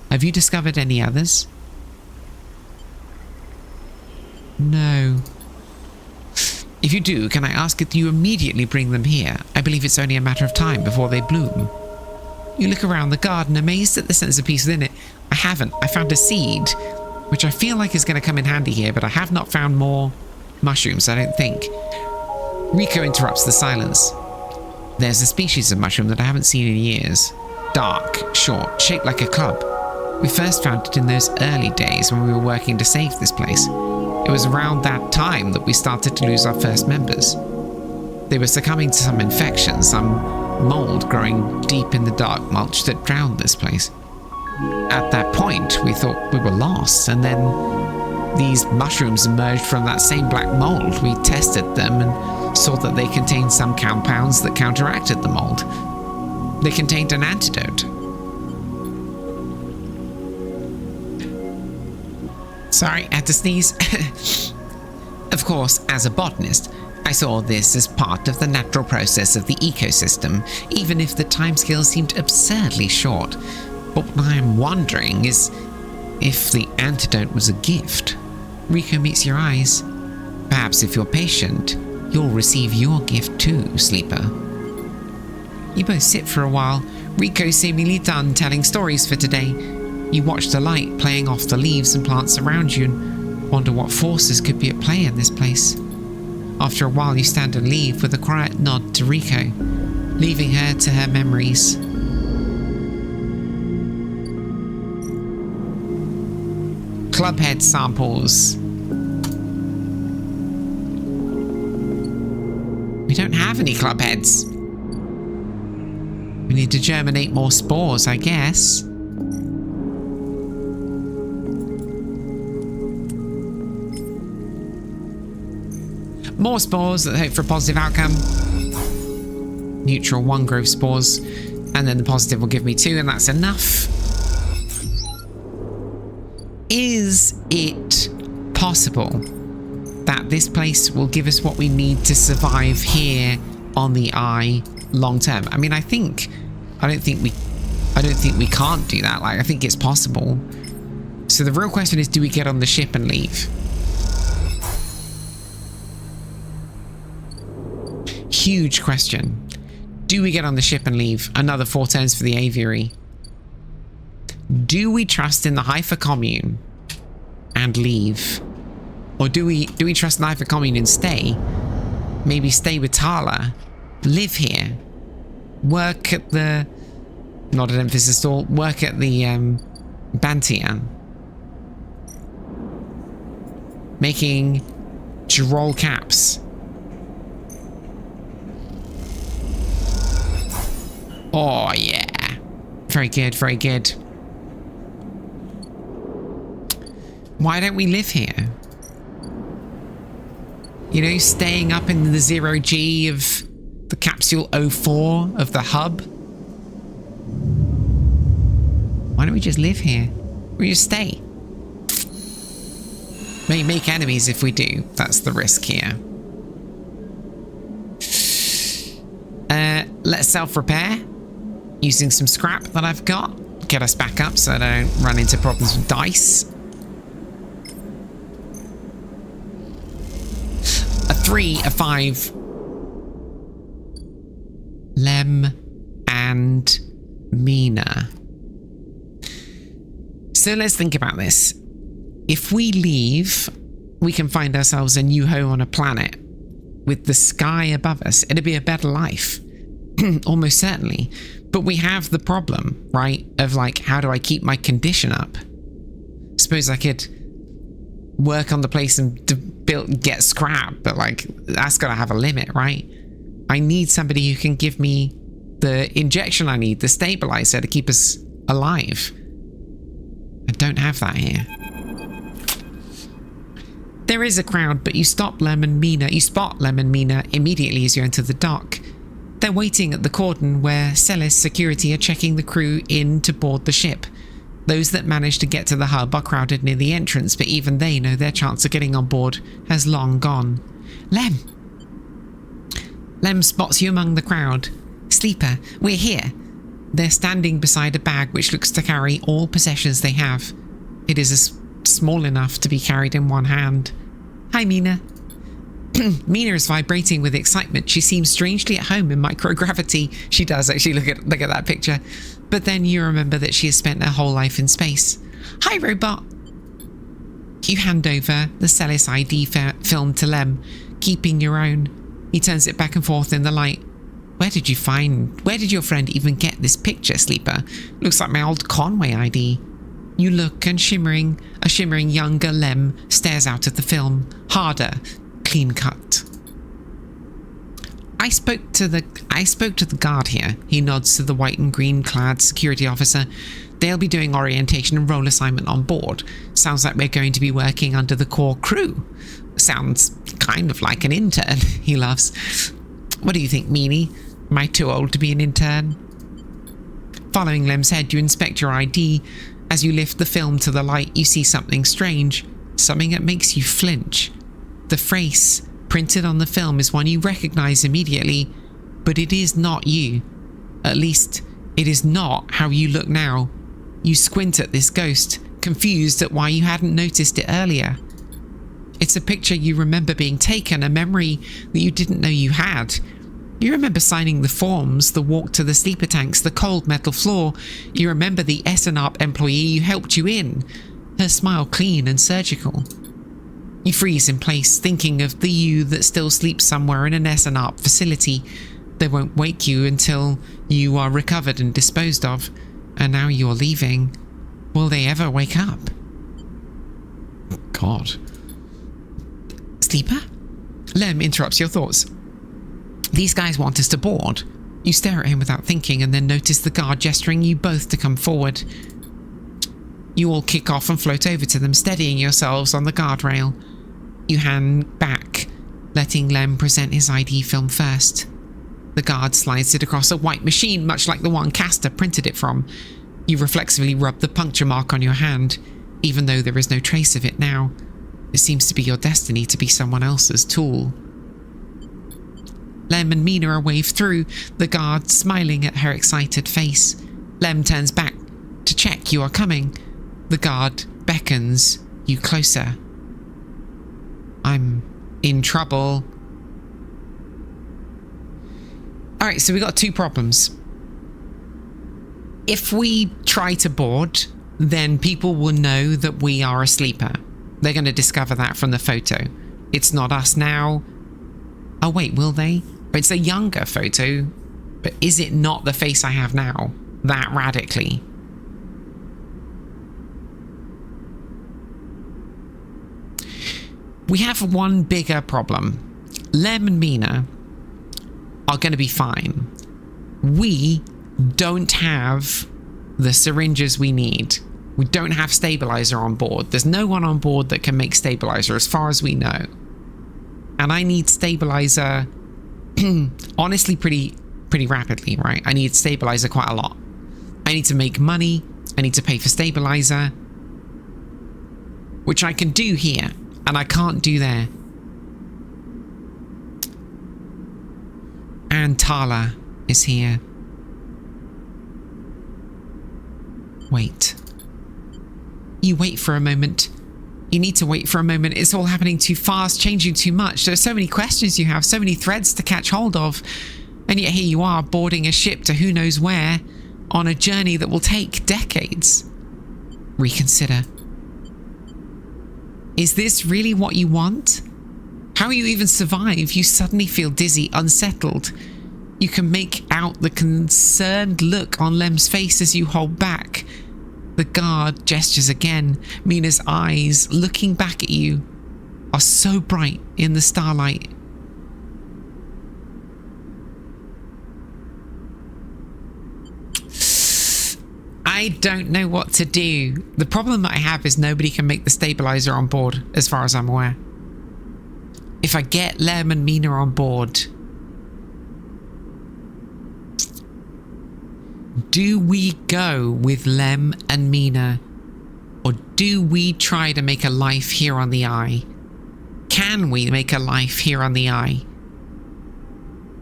have you discovered any others? No. If you do, can I ask that you immediately bring them here? I believe it's only a matter of time before they bloom. You look around the garden, amazed at the sense of peace within it. I haven't. I found a seed, which I feel like is going to come in handy here, but I have not found more mushrooms, I don't think. Rico interrupts the silence. There's a species of mushroom that I haven't seen in years. Dark, short, shaped like a club. We first found it in those early days when we were working to save this place. It was around that time that we started to lose our first members. They were succumbing to some infection, some mold growing deep in the dark mulch that drowned this place. At that point, we thought we were lost, and then these mushrooms emerged from that same black mold. We tested them and saw that they contained some compounds that counteracted the mold. They contained an antidote. Sorry, I had to sneeze. Of course, as a botanist, I saw this as part of the natural process of the ecosystem, even if the timescale seemed absurdly short. But what I am wondering is if the antidote was a gift. Rico meets your eyes. Perhaps if you're patient, you'll receive your gift too, Sleeper. You both sit for a while, Rico seemingly done telling stories for today. You watch the light playing off the leaves and plants around you and wonder what forces could be at play in this place. After a while, you stand and leave with a quiet nod to Rico, leaving her to her memories. Clubhead samples. We don't have any clubheads. We need to germinate more spores, I guess. More spores that hope for a positive outcome. Neutral 1 growth spores, and then the positive will give me 2, and that's enough. Is it possible that this place will give us what we need to survive here on the Eye long term? I mean, I don't think we can't do that. Like, I think it's possible. So the real question is, do we get on the ship and leave? Huge question. Do we get on the ship and leave? Another 4 turns for the aviary. Do we trust in the Hypha commune and leave? Or do we trust in the Hypha commune and stay? Maybe stay with Tala, live here, work at the, not an emphasis store, work at the Bantian, making droll caps. Oh yeah, very good, very good. Why don't we live here? You know, staying up in the 0G of the capsule 04 of the hub. Why don't we just live here? We just stay. May make enemies if we do. That's the risk here. Let's self-repair using some scrap that I've got. Get us back up so I don't run into problems with dice. A 3, a 5. Lem and Mina. So let's think about this. If we leave, we can find ourselves a new home on a planet with the sky above us. It'd be a better life. Almost certainly. But we have the problem, right? Of like, how do I keep my condition up? Suppose I could work on the place and get scrap, but like, that's gotta have a limit, right? I need somebody who can give me the injection I need, the stabilizer to keep us alive. I don't have that here. There is a crowd, but you spot Lem and Mina immediately as you enter the dock. They're waiting at the cordon where Celis security are checking the crew in to board the ship. Those that manage to get to the hub are crowded near the entrance, but even they know their chance of getting on board has long gone. Lem spots you among the crowd. Sleeper, we're here. They're standing beside a bag which looks to carry all possessions they have. It is small enough to be carried in one hand. Hi, Mina. Mina is vibrating with excitement. She seems strangely at home in microgravity. She does actually. Look at that picture. But then you remember that she has spent her whole life in space. Hi, robot. You hand over the Celis ID film to Lem, keeping your own. He turns it back and forth in the light. Where did your friend even get this picture, Sleeper? Looks like my old Conway ID. You look, and a shimmering younger Lem stares out at the film. Harder, clean cut. I spoke to the guard here. He nods to the white and green clad security officer. They'll be doing orientation and role assignment on board. Sounds like we're going to be working under the core crew. Sounds kind of like an intern, he laughs. What do you think, Meanie? Am I too old to be an intern? Following Lem's head, you inspect your ID. As you lift the film to the light, you see something strange. Something that makes you flinch. The face printed on the film is one you recognize immediately, but it is not you. At least, it is not how you look now. You squint at this ghost, confused at why you hadn't noticed it earlier. It's a picture you remember being taken, a memory that you didn't know you had. You remember signing the forms, the walk to the sleeper tanks, the cold metal floor. You remember the SNARP employee who helped you in, her smile clean and surgical. You freeze in place, thinking of the you that still sleeps somewhere in an SNARP facility. They won't wake you until you are recovered and disposed of. And now you're leaving. Will they ever wake up? God. Sleeper? Lem interrupts your thoughts. These guys want us to board. You stare at him without thinking and then notice the guard gesturing you both to come forward. You all kick off and float over to them, steadying yourselves on the guardrail. You hang back, letting Lem present his ID film first. The guard slides it across a white machine, much like the one Castor printed it from. You reflexively rub the puncture mark on your hand, even though there is no trace of it now. It seems to be your destiny to be someone else's tool. Lem and Mina are waved through, the guard smiling at her excited face. Lem turns back to check you are coming. The guard beckons you closer. I'm in trouble. Alright, so we got two problems. If we try to board, then people will know that we are a sleeper. They're going to discover that from the photo. It's not us now. Oh wait, will they? It's a younger photo, but is it not the face I have now? That radically? We have one bigger problem. Lem and Mina are going to be fine. We don't have the syringes we need. We don't have stabilizer on board. There's no one on board that can make stabilizer as far as we know. And I need stabilizer honestly pretty rapidly, right? I need stabilizer quite a lot. I need to make money. I need to pay for stabilizer, which I can do here and I can't do there. And Tala is here. Wait. You wait for a moment. You need to wait for a moment. It's all happening too fast, changing too much. There are so many questions you have, so many threads to catch hold of. And yet here you are, boarding a ship to who knows where, on a journey that will take decades. Reconsider. Is this really what you want? How you even survive? You suddenly feel dizzy, unsettled. You can make out the concerned look on Lem's face as you hold back. The guard gestures again. Mina's eyes, looking back at you, are so bright in the starlight. I don't know what to do. The problem that I have is nobody can make the stabilizer on board, as far as I'm aware. If I get Lem and Mina on board, do we go with Lem and Mina, or do we try to make a life here on the Eye? Can we make a life here on the Eye?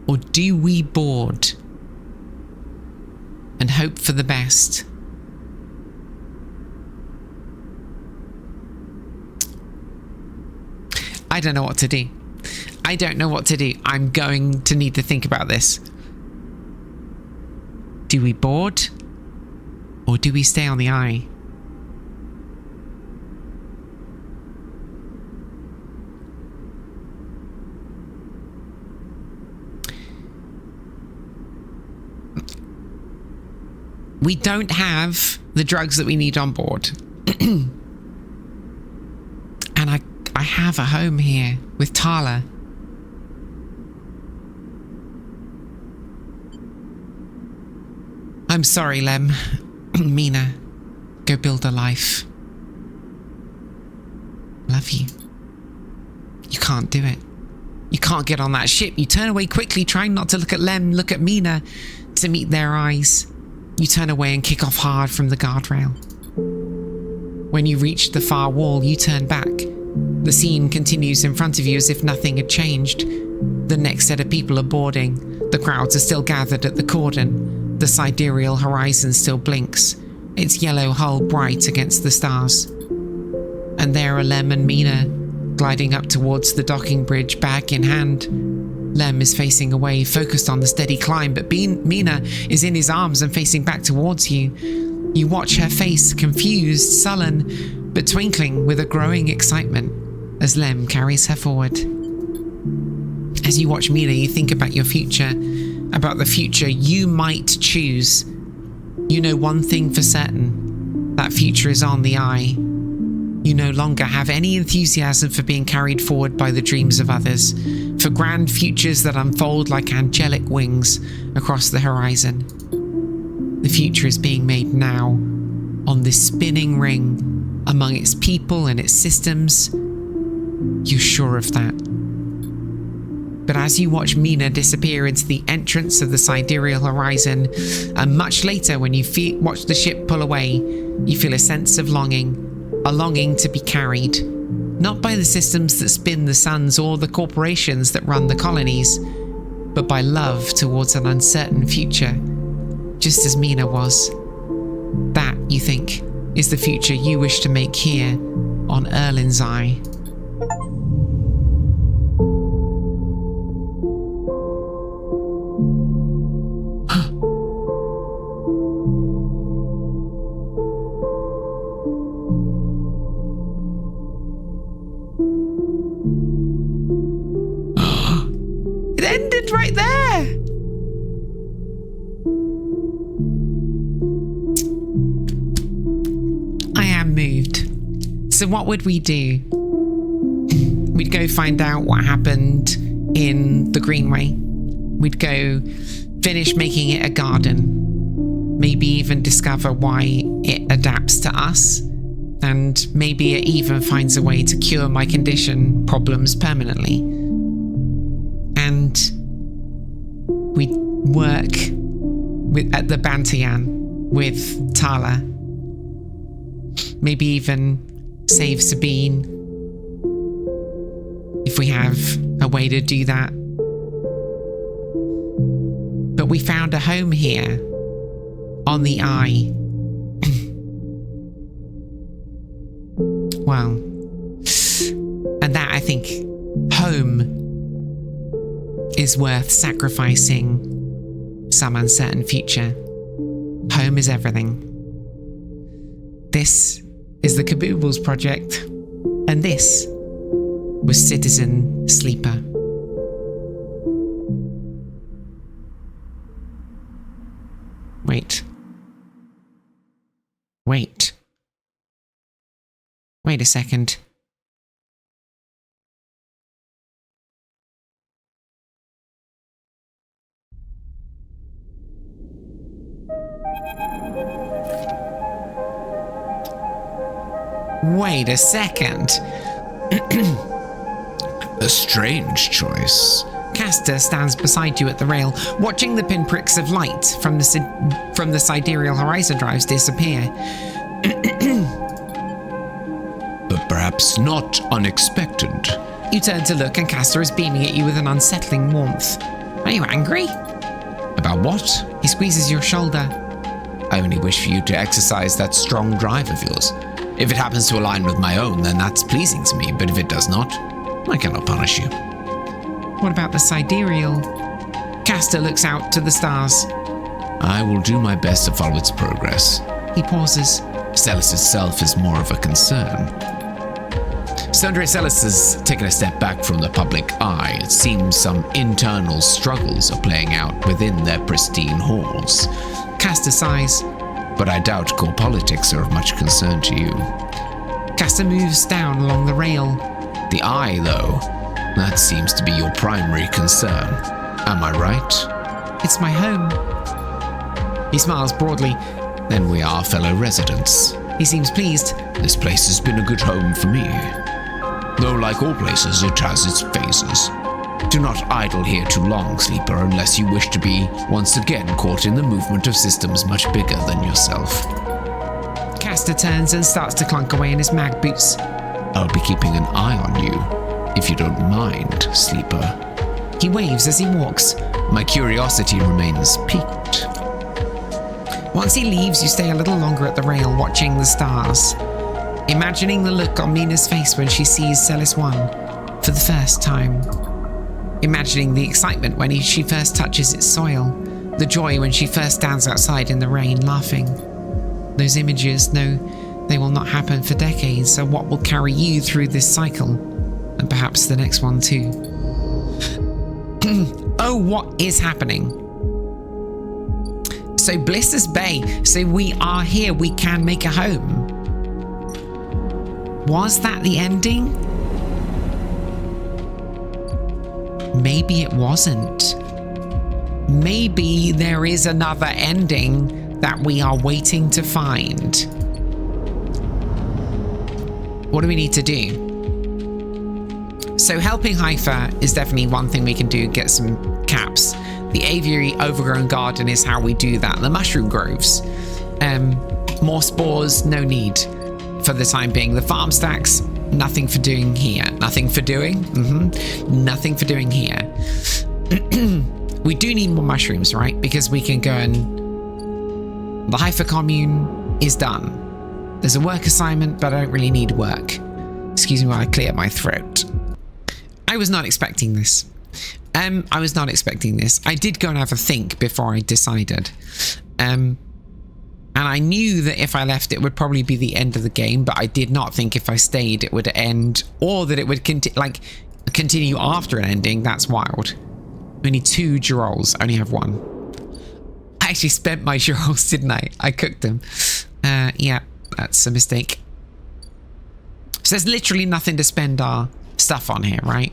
Or do we board and hope for the best? I don't know what to do. I don't know what to do. I'm going to need to think about this. Do we board? Or do we stay on the eye? We don't have the drugs that we need on board. And I have a home here with Tala. I'm sorry, Lem. Mina, go build a life. Love you. You can't do it. You can't get on that ship. You turn away quickly, trying not to look at Lem, look at Mina, to meet their eyes. You turn away and kick off hard from the guardrail. When you reach the far wall, you turn back. The scene continues in front of you as if nothing had changed. The next set of people are boarding. The crowds are still gathered at the cordon. The sidereal horizon still blinks, its yellow hull bright against the stars. And there are Lem and Mina, gliding up towards the docking bridge, bag in hand. Lem is facing away, focused on the steady climb, but Mina is in his arms and facing back towards you. You watch her face, confused, sullen, but twinkling with a growing excitement as Lem carries her forward. As you watch Mina, you think about your future, about the future you might choose. You know one thing for certain, that future is on the eye. You no longer have any enthusiasm for being carried forward by the dreams of others, for grand futures that unfold like angelic wings across the horizon. The future is being made now, on this spinning ring, among its people and its systems. You're sure of that. But as you watch Mina disappear into the entrance of the sidereal horizon, and much later when you watch the ship pull away, you feel a sense of longing, a longing to be carried, not by the systems that spin the suns or the corporations that run the colonies, but by love towards an uncertain future, just as Mina was. That, you think, is the future you wish to make here on Erlin's Eye. Right there. I am moved. So what would we do? We'd go find out what happened in the Greenway. We'd go finish making it a garden. Maybe even discover why it adapts to us. And maybe it even finds a way to cure my condition problems permanently. And we'd work at the Bantian with Tala. Maybe even save Sabine, if we have a way to do that. But we found a home here, on the Eye. Well, and that, I think, home is worth sacrificing some uncertain future. Home is everything. This is the Kaboobles Project, and this was Citizen Sleeper. Wait a second. Wait a second. A strange choice. Castor stands beside you at the rail, watching the pinpricks of light from the sidereal horizon drives disappear. But perhaps not unexpected. You turn to look, and Castor is beaming at you with an unsettling warmth. Are you angry? About what? He squeezes your shoulder. I only wish for you to exercise that strong drive of yours. If it happens to align with my own, then that's pleasing to me, but if it does not, I cannot punish you. What about the sidereal? Castor looks out to the stars. I will do my best to follow its progress. He pauses. Celis itself is more of a concern. Sundry Celis has taken a step back from the public eye. It seems some internal struggles are playing out within their pristine halls. Castor sighs. But I doubt core politics are of much concern to you. Castor moves down along the rail. The eye, though, that seems to be your primary concern. Am I right? It's my home. He smiles broadly. Then we are fellow residents. He seems pleased. This place has been a good home for me. Though like all places, it has its phases. Do not idle here too long, Sleeper, unless you wish to be once again caught in the movement of systems much bigger than yourself. Castor turns and starts to clunk away in his mag boots. I'll be keeping an eye on you, if you don't mind, Sleeper. He waves as he walks. My curiosity remains piqued. Once he leaves, you stay a little longer at the rail, watching the stars, imagining the look on Mina's face when she sees Celis 1 for the first time. Imagining the excitement when she first touches its soil, the joy when she first stands outside in the rain laughing. Those images, no, they will not happen for decades, so what will carry you through this cycle, and perhaps the next one too? Oh, what is happening? So Bliss's Bay, so we are here, we can make a home. Was that the ending? Maybe it wasn't. Maybe there is another ending that we are waiting to find. What do we need to do? So helping Haifa is definitely one thing we can do, get some caps. The aviary overgrown garden is how we do that. The mushroom groves. More spores, no need for the time being. The farm stacks, nothing for doing here. Nothing for doing? Nothing for doing here. We do need more mushrooms, right? Because we can go and... The Haifa commune is done. There's a work assignment, but I don't really need work. Excuse me while I clear my throat. I was not expecting this. I was not expecting this. I did go and have a think before I decided. And I knew that if I left, it would probably be the end of the game, but I did not think if I stayed, it would end, or that it would continue after an ending. That's wild. Only 2 girolles. Only have 1. I actually spent my girolles, didn't I? I cooked them. Yeah, that's a mistake. So there's literally nothing to spend our stuff on here, right?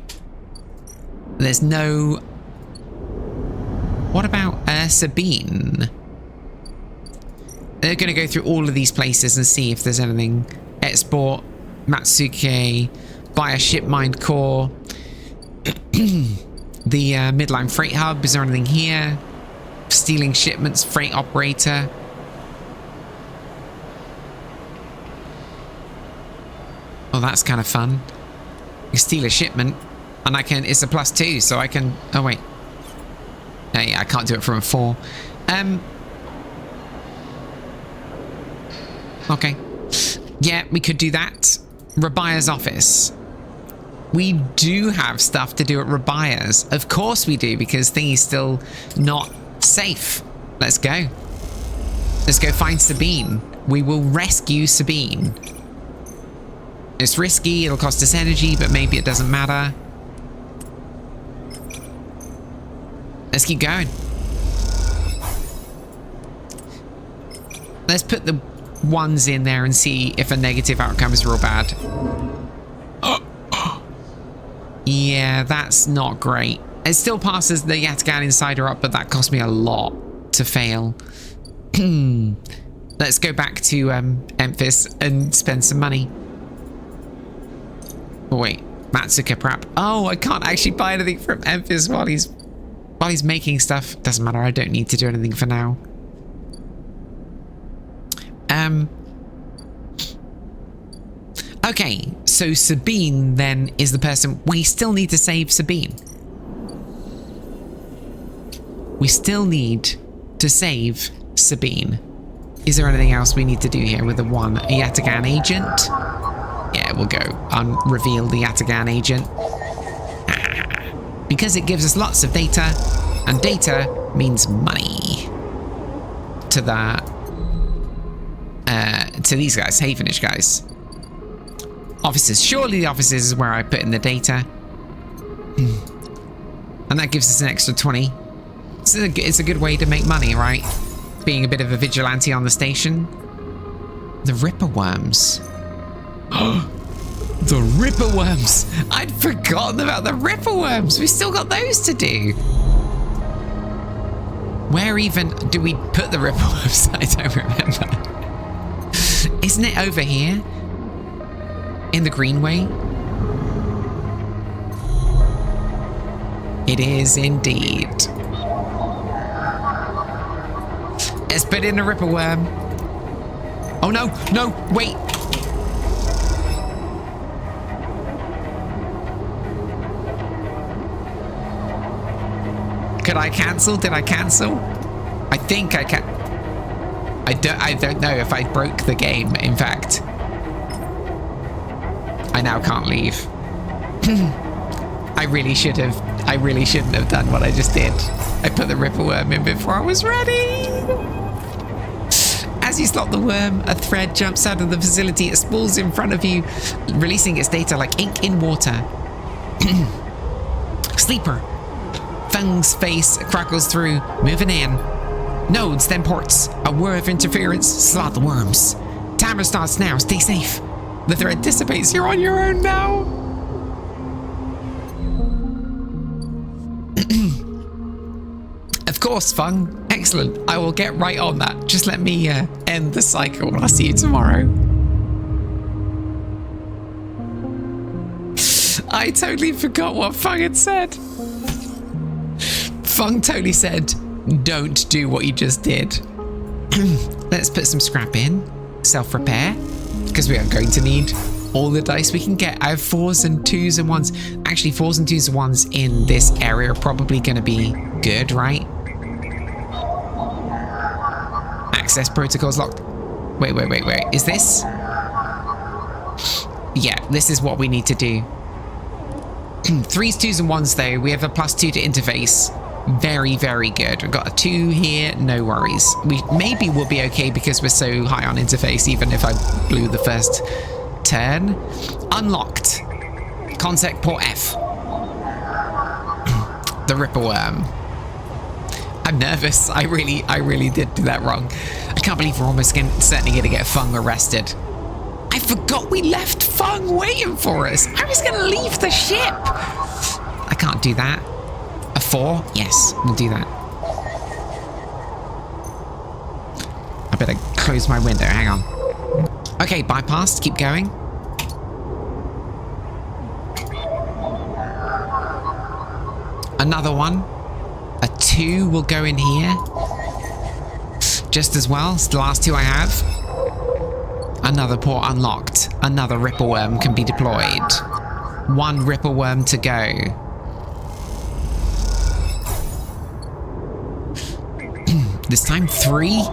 There's no... What about Sabine? They're going to go through all of these places and see if there's anything. Export, Matsuke, buy a ship mined core. The midline freight hub, is there anything here? Stealing shipments, freight operator. Oh, that's kind of fun. You steal a shipment, and I can, it's a +2, so I can, oh wait. Hey, I can't do it from a 4. Okay. Yeah, we could do that. Rabia's office. We do have stuff to do at Rabia's. Of course we do, because thingy's still not safe. Let's go. Let's go find Sabine. We will rescue Sabine. It's risky, it'll cost us energy, but maybe it doesn't matter. Let's keep going. Let's put the ones in there and see if a negative outcome is real bad. Yeah, that's not great. It still passes the Yatagan Insider up, but that cost me a lot to fail. Let's go back to Memphis and spend some money. Oh wait, Matsuka prep. Oh, I can't actually buy anything from Memphis while he's making stuff. Doesn't matter, I don't need to do anything for now. Okay, so Sabine then is the person. We still need to save Sabine. We still need to save Sabine. Is there anything else we need to do here with the one Yatagan agent? Yeah, we'll go reveal the Yatagan agent. because it gives us lots of data, and data means money to these guys, Havenage guys. Offices. Surely the offices is where I put in the data. And that gives us an extra 20. It's a good way to make money, right? Being a bit of a vigilante on the station. The Ripper Worms. The Ripper Worms! I'd forgotten about the Ripper Worms! We've still got those to do! Where even do we put the Ripper Worms? I don't remember. Isn't it over here? In the Greenway? It is indeed. Let's put in a Ripper Worm. Oh no, no, wait. Could I cancel? Did I cancel? I think I can. I don't know if I broke the game, in fact. I now can't leave. I really shouldn't have done what I just did. I put the Ripper Worm in before I was ready. As you slot the worm, a thread jumps out of the facility. It spools in front of you, releasing its data like ink in water. Sleeper. Fung's face crackles through, moving in. Nodes, then ports. A whir of interference. Slot the worms. Timer starts now. Stay safe. The thread dissipates. You're on your own now. Of course, Fung. Excellent. I will get right on that. Just let me end the cycle. I'll see you tomorrow. I totally forgot what Fung had said. Fung totally said, don't do what you just did. Let's put some scrap in. Self-repair. Because we are going to need all the dice we can get. I have 4s and 2s and 1s. Actually, 4s and 2s and 1s in this area are probably going to be good, right? Access protocols locked. Wait. Is this? Yeah, this is what we need to do. 3s, 2s, and 1s, though. We have a +2 to interface. Very, very good. We've got a 2 here. No worries. Maybe we'll be okay because we're so high on interface, even if I blew the first turn. Unlocked. Contact port F. The Ripper Worm. I'm nervous. I really did do that wrong. I can't believe we're almost certainly going to get Fung arrested. I forgot we left Fung waiting for us. I was going to leave the ship. I can't do that. A 4? Yes, we'll do that. I better close my window. Hang on. Okay, bypassed. Keep going. Another one. A 2 will go in here. Just as well. It's the last 2 I have. Another port unlocked. Another Ripper Worm can be deployed. 1 Ripper Worm to go. This time 3.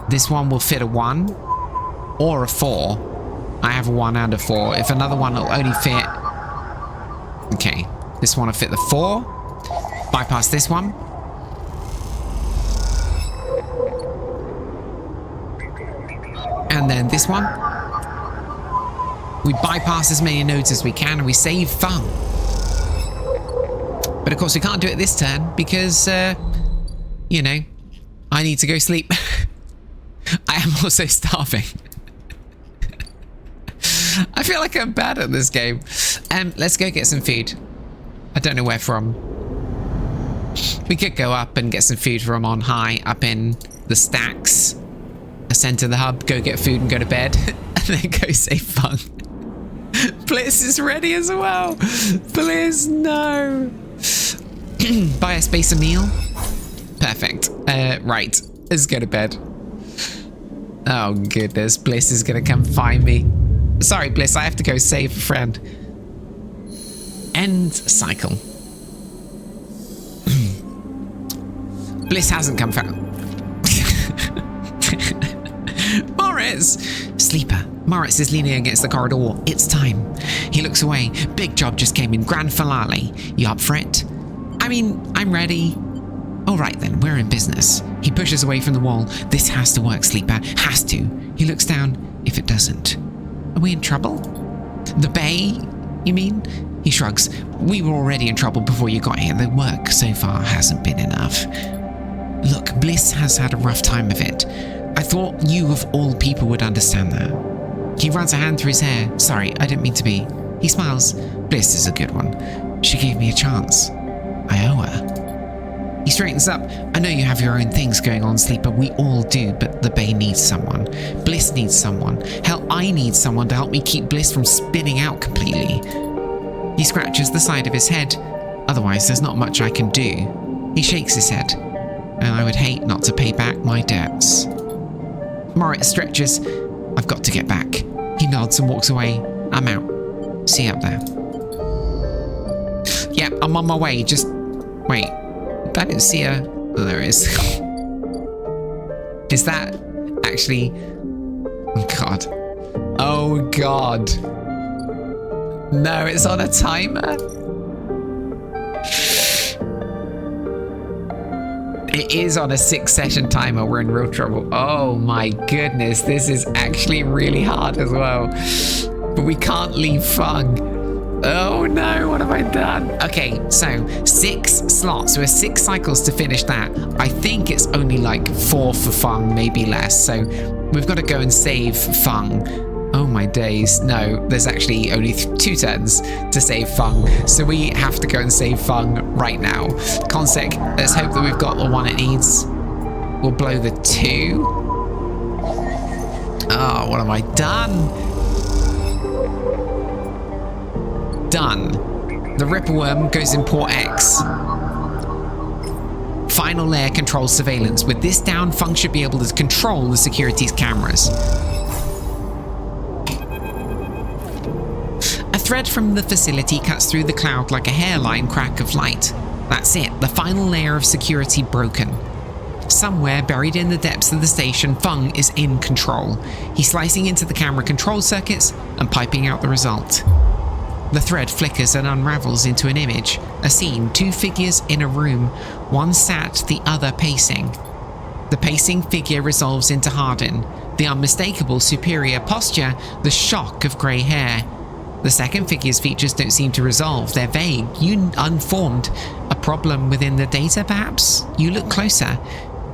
This one will fit a 1 or a 4. I have a 1 and a 4. If another one will only fit... Okay, this one will fit the 4. Bypass this one. And then this one. We bypass as many nodes as we can and we save Fung. But of course we can't do it this turn because... you know, I need to go sleep. I am also starving. I feel like I'm bad at this game. Let's go get some food. I don't know where from. We could go up and get some food from on high, up in the stacks. Ascend to the hub, go get food and go to bed. And then go save Fun. Bliss is ready as well. Bliss, no. Buy a space a meal. Perfect. Right. Let's go to bed. Oh, goodness. Bliss is going to come find me. Sorry, Bliss. I have to go save a friend. End cycle. Bliss hasn't come found. Boring. Moritz! Sleeper. Moritz is leaning against the corridor wall. It's time. He looks away. Big job just came in. Grand finale. You up for it? I mean, I'm ready. All right then, we're in business. He pushes away from the wall. This has to work, Sleeper. Has to. He looks down. If it doesn't. Are we in trouble? The Bay, you mean? He shrugs. We were already in trouble before you got here. The work so far hasn't been enough. Look, Bliss has had a rough time of it. I thought you of all people would understand that. He runs a hand through his hair. Sorry, I didn't mean to be. He smiles. Bliss is a good one. She gave me a chance. I owe her. He straightens up. I know you have your own things going on, Sleeper. We all do, but the Bay needs someone. Bliss needs someone. Hell, I need someone to help me keep Bliss from spinning out completely. He scratches the side of his head. Otherwise, there's not much I can do. He shakes his head. And I would hate not to pay back my debts. Moritz stretches. I've got to get back. He nods and walks away. I'm out. See you up there. Yeah, I'm on my way. Just wait. I didn't see her. Oh, there it is. Is that actually... Oh, God. Oh, God. No, it's on a timer. It is on a 6-session timer. We're in real trouble. Oh my goodness. This is actually really hard as well. But we can't leave Fung. Oh no, what have I done? Okay, so 6 slots. We're 6 cycles to finish that. I think it's only like 4 for Fung, maybe less. So we've got to go and save Fung. Oh my days. No, there's actually only 2 turns to save Fung. So we have to go and save Fung right now. Consec, let's hope that we've got the one it needs. We'll blow the 2. Oh, what have I done? Done. The Ripperworm goes in port X. Final layer controls surveillance. With this down, Fung should be able to control the security's cameras. A thread from the facility cuts through the cloud like a hairline crack of light. That's it, the final layer of security broken. Somewhere buried in the depths of the station, Fung is in control. He's slicing into the camera control circuits and piping out the result. The thread flickers and unravels into an image, a scene, 2 figures in a room, one sat, the other pacing. The pacing figure resolves into Hardin, the unmistakable superior posture, the shock of grey hair. The second figure's features don't seem to resolve, they're vague, unformed. A problem within the data, perhaps? You look closer,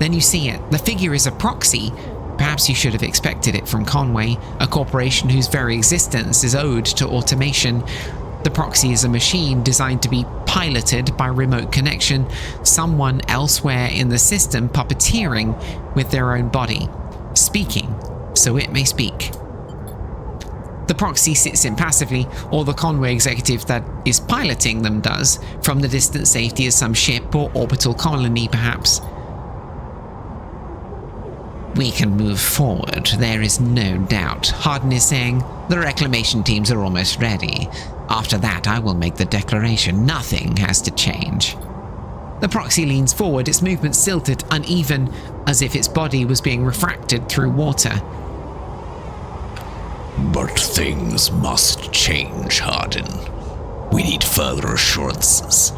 then you see it. The figure is a proxy. Perhaps you should have expected it from Conway, a corporation whose very existence is owed to automation. The proxy is a machine designed to be piloted by remote connection, someone elsewhere in the system puppeteering with their own body, speaking so it may speak. The proxy sits impassively, or the Conway executive that is piloting them does, from the distant safety of some ship or orbital colony, perhaps. We can move forward, there is no doubt. Hardin is saying, the reclamation teams are almost ready. After that, I will make the declaration. Nothing has to change. The proxy leans forward, its movement silted, uneven, as if its body was being refracted through water. But things must change, Hardin. We need further assurances.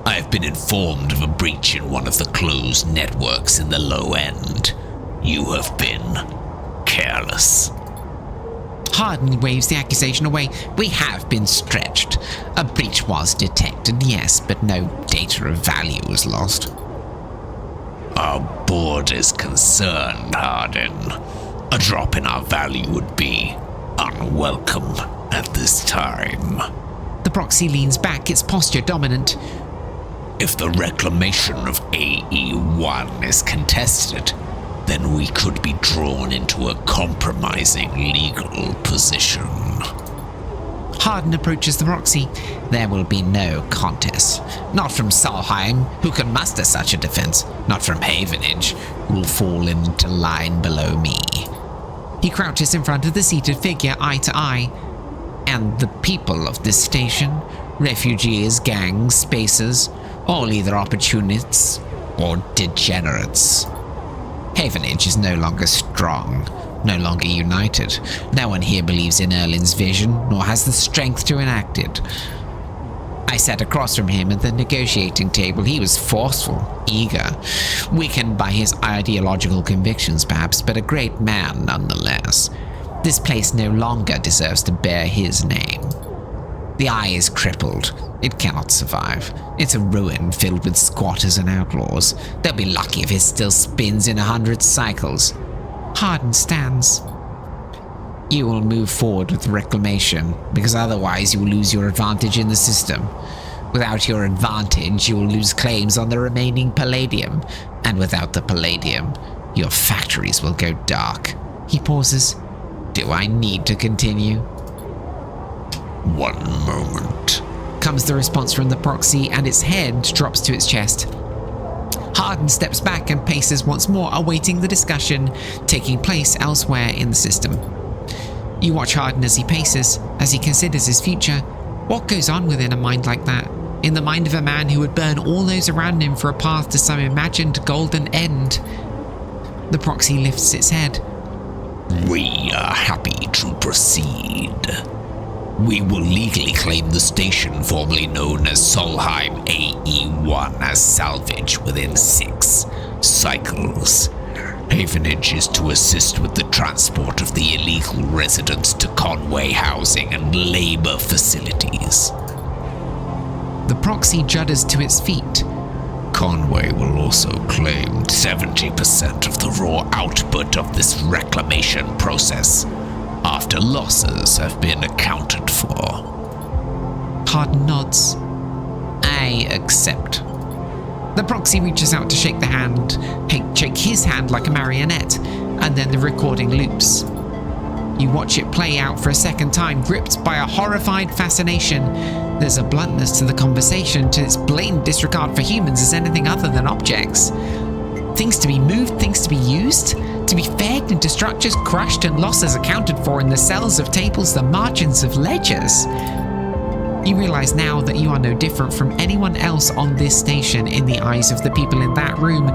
I have been informed of a breach in one of the closed networks in the low end. You have been careless. Hardin waves the accusation away. We have been stretched. A breach was detected, yes, but no data of value was lost. Our board is concerned, Hardin. A drop in our value would be unwelcome at this time. The proxy leans back, its posture dominant. If the reclamation of AE-1 is contested, then we could be drawn into a compromising legal position. Hardin approaches the proxy. There will be no contest. Not from Solheim, who can muster such a defense. Not from Havenage, who will fall into line below me. He crouches in front of the seated figure, eye to eye. And the people of this station, refugees, gangs, spacers, all either opportunists or degenerates. Havenage is no longer strong. no longer united. No one here believes in Erlin's vision, nor has the strength to enact it. I sat across from him at the negotiating table. He was forceful, eager, weakened by his ideological convictions perhaps, but a great man nonetheless. This place no longer deserves to bear his name. The Eye is crippled. It cannot survive. It's a ruin filled with squatters and outlaws. They'll be lucky if it still spins in 100 cycles. Harden stands. You will move forward with reclamation, because otherwise you will lose your advantage in the system. Without your advantage, you will lose claims on the remaining palladium, and without the palladium, your factories will go dark. He pauses. Do I need to continue? One moment, comes the response from the proxy, and its head drops to its chest. Harden steps back and paces once more, awaiting the discussion taking place elsewhere in the system. You watch Harden as he paces, as he considers his future. What goes on within a mind like that? In the mind of a man who would burn all those around him for a path to some imagined golden end. The proxy lifts its head. We are happy to proceed. We will legally claim the station formerly known as Solheim AE1 as salvage within 6 cycles. Havenage is to assist with the transport of the illegal residents to Conway housing and labor facilities. The proxy judders to its feet. Conway will also claim 70% of the raw output of this reclamation process, after losses have been accounted for. Harden nods. I accept. The proxy reaches out to shake his hand like a marionette, and then the recording loops. You watch it play out for a second time, gripped by a horrified fascination. There's a bluntness to the conversation, to its blatant disregard for humans as anything other than objects. Things to be moved, things to be used, to be fed into structures crushed and losses accounted for in the cells of tables, the margins of ledgers. You realize now that you are no different from anyone else on this station in the eyes of the people in that room,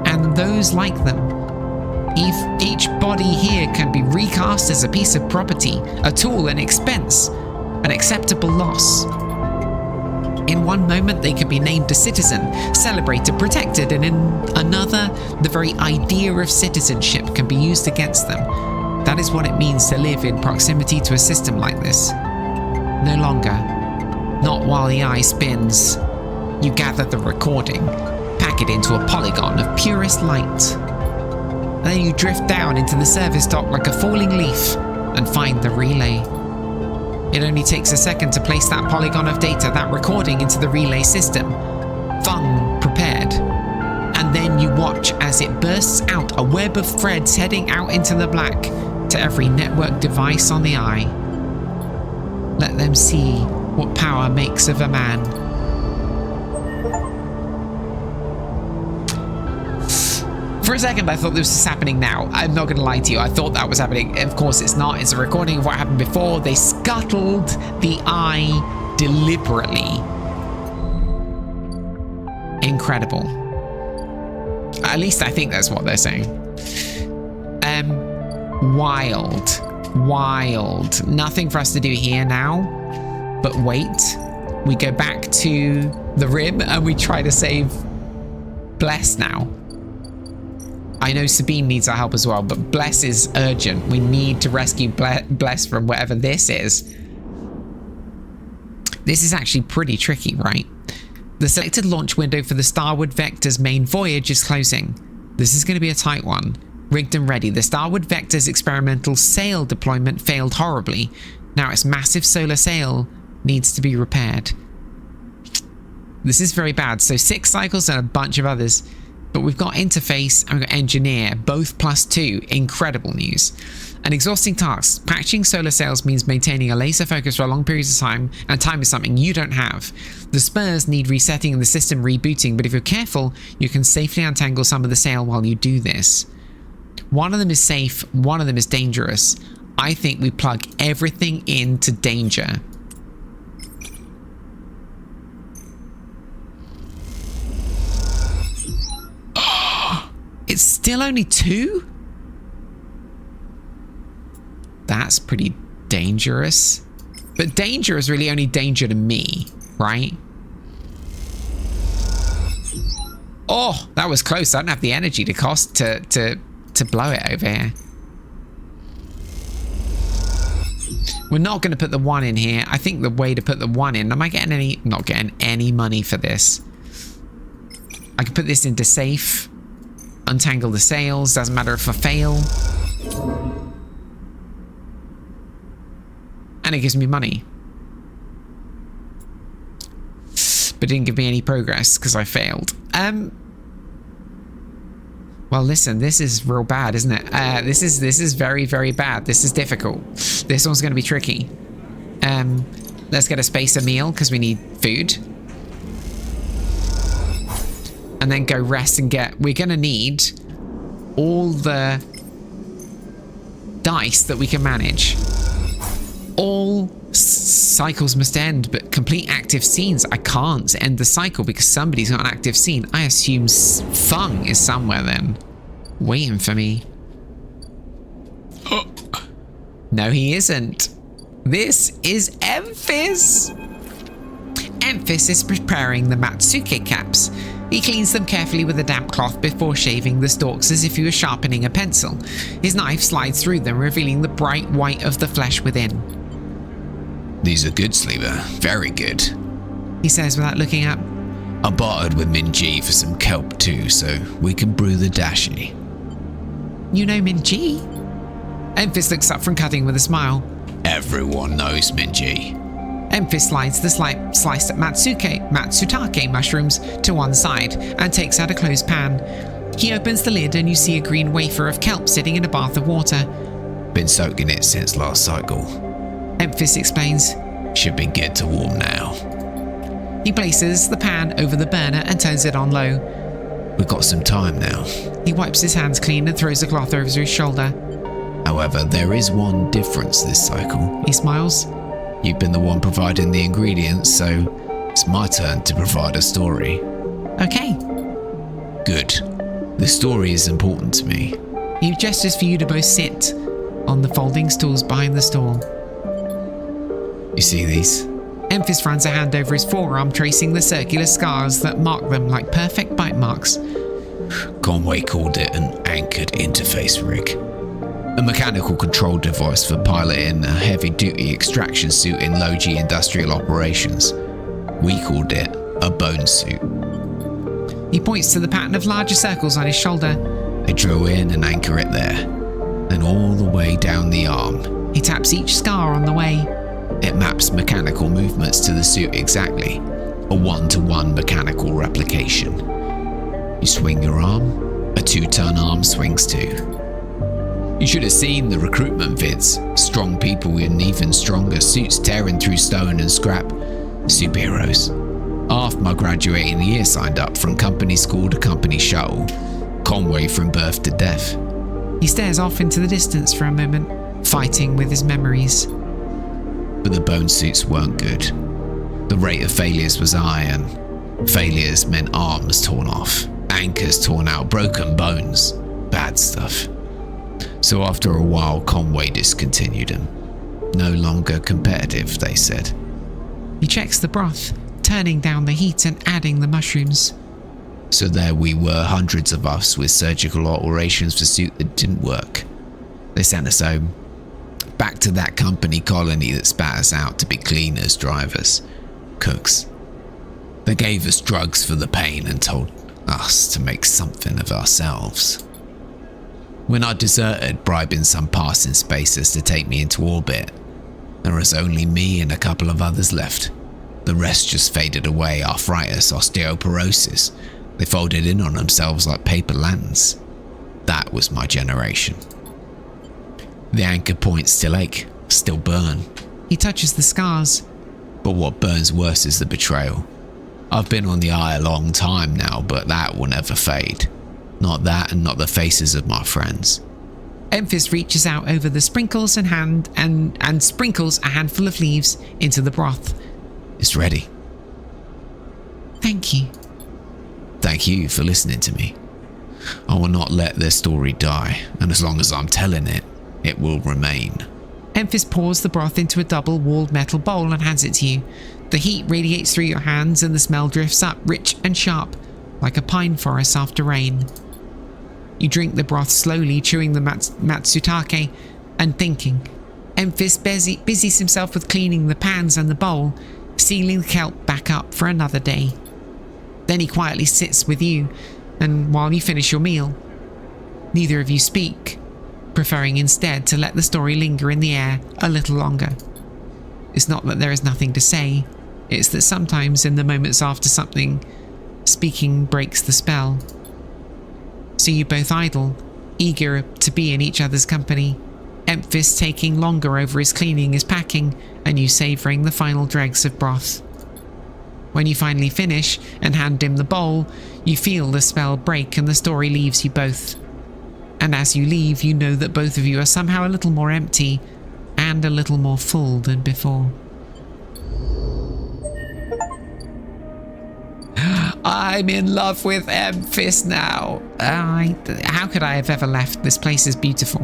and those like them. If each body here can be recast as a piece of property, a tool, an expense, an acceptable loss. In one moment, they can be named a citizen, celebrated, protected, and in another, the very idea of citizenship can be used against them. That is what it means to live in proximity to a system like this. No longer. Not while the Eye spins. You gather the recording, pack it into a polygon of purest light. And then you drift down into the service dock like a falling leaf and find the relay. It only takes a second to place that polygon of data, that recording, into the relay system. Fun prepared. And then you watch as it bursts out, a web of threads heading out into the black to every network device on the Eye. Let them see what power makes of a man. For a second, I thought this was happening now. I'm not going to lie to you. I thought that was happening. Of course, it's not. It's a recording of what happened before. They scuttled the Eye deliberately. Incredible. At least I think that's what they're saying. Wild. Wild. Nothing for us to do here now. But wait. We go back to the Rim and we try to save Bless now. I know Sabine needs our help as well, but Bless is urgent. We need to rescue Bless from whatever this is. This is actually pretty tricky, right? The selected launch window for the Starwood Vector's main voyage is closing. This is going to be a tight one. Rigged and ready, the Starwood Vector's experimental sail deployment failed horribly. Now its massive solar sail needs to be repaired. This is very bad. So 6 cycles and a bunch of others. But we've got interface and we've got engineer, both +2. Incredible news. An exhausting task. Patching solar sails means maintaining a laser focus for long periods of time, and time is something you don't have. The spurs need resetting and the system rebooting, but if you're careful, you can safely untangle some of the sail while you do this. One of them is safe, one of them is dangerous. I think we plug everything into danger. It's still only 2? that's pretty dangerous. But danger is really only danger to me, right? Oh, that was close. I don't have the energy to cost to blow it over here. We're not going to put the 1 in here. I think the way to put the 1 in, am I getting any, not getting any money for this. I can put this into safe, untangle the sails, doesn't matter if I fail. And it gives me money. But didn't give me any progress because I failed. Well, listen, this is real bad, isn't it? This is very, very bad. This is difficult. This one's going to be tricky. Let's get a spacer meal because we need food. And then go rest and get... We're going to need all the dice that we can manage. All cycles must end, but complete active scenes. I can't end the cycle because somebody's got an active scene. I assume Fung is somewhere then, waiting for me. Oh. No, he isn't. This is Emphis. Emphis is preparing the Matsuke caps. He cleans them carefully with a damp cloth before shaving the stalks as if he was sharpening a pencil. His knife slides through them, revealing the bright white of the flesh within. These are good, Sleeper. Very good. He says without looking up. I bartered with Minji for some kelp too, so we can brew the dashi. You know Minji? Emphis looks up from cutting with a smile. Everyone knows Minji. Emphis slides the sliced Matsutake mushrooms to one side and takes out a closed pan. He opens the lid and you see a green wafer of kelp sitting in a bath of water. Been soaking it since last cycle. Emphis explains. Should be good to warm now. He places the pan over the burner and turns it on low. We've got some time now. He wipes his hands clean and throws the cloth over his shoulder. However, there is one difference this cycle. He smiles. You've been the one providing the ingredients, so it's my turn to provide a story. Okay. Good. The story is important to me. He gestures for you to both sit on the folding stools behind the stall. You see these? Emphis runs a hand over his forearm, tracing the circular scars that mark them like perfect bite marks. Conway called it an anchored interface rig. A mechanical control device for piloting a heavy-duty extraction suit in low-G industrial operations. We called it a bone suit. He points to the pattern of larger circles on his shoulder. They drill in and anchor it there, and all the way down the arm. He taps each scar on the way. It maps mechanical movements to the suit exactly, a one-to-one mechanical replication. You swing your arm, a 2-ton arm swings too. You should have seen the recruitment vids. Strong people in even stronger suits tearing through stone and scrap. Superheroes. Half my graduating year signed up from company school to company shuttle. Conway from birth to death. He stares off into the distance for a moment, fighting with his memories. But the bone suits weren't good. The rate of failures was high, and failures meant arms torn off, anchors torn out, broken bones. Bad stuff. So after a while, Conway discontinued him. No longer competitive, they said. He checks the broth, turning down the heat and adding the mushrooms. So there we were, hundreds of us with surgical alterations for suit that didn't work. They sent us home. Back to that company colony that spat us out to be cleaners, drivers, cooks. They gave us drugs for the pain and told us to make something of ourselves. When I deserted, bribing some passing spacers to take me into orbit, there was only me and a couple of others left. The rest just faded away, arthritis, osteoporosis. They folded in on themselves like paper lanterns. That was my generation. The anchor points still ache, still burn. He touches the scars. But what burns worse is the betrayal. I've been on the eye a long time now, but that will never fade. Not that and not the faces of my friends. Emphis reaches out over the sprinkles and sprinkles a handful of leaves into the broth. It's ready. Thank you. Thank you for listening to me. I will not let their story die, and as long as I'm telling it, it will remain. Emphys pours the broth into a double-walled metal bowl and hands it to you. The heat radiates through your hands and the smell drifts up, rich and sharp, like a pine forest after rain. You drink the broth slowly, chewing the matsutake and thinking. Emphys busies himself with cleaning the pans and the bowl, sealing the kelp back up for another day. Then he quietly sits with you, and while you finish your meal, neither of you speak, preferring instead to let the story linger in the air a little longer. It's not that there is nothing to say, it's that sometimes in the moments after something, speaking breaks the spell. So you both idle, eager to be in each other's company, Emphys taking longer over his cleaning, his packing, and you savouring the final dregs of broth. When you finally finish and hand him the bowl, you feel the spell break and the story leaves you both. And as you leave, you know that both of you are somehow a little more empty and a little more full than before. I'm in love with Emphys now. How could I have ever left? This place is beautiful.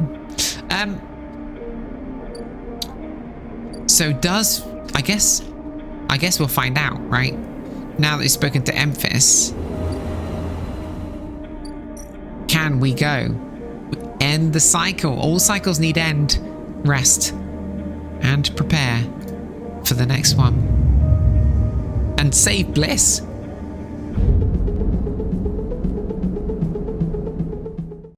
So I guess we'll find out, right? Now that you've spoken to Emphys, can we go? End the cycle. All cycles need end, rest, and prepare for the next one. And save Bliss.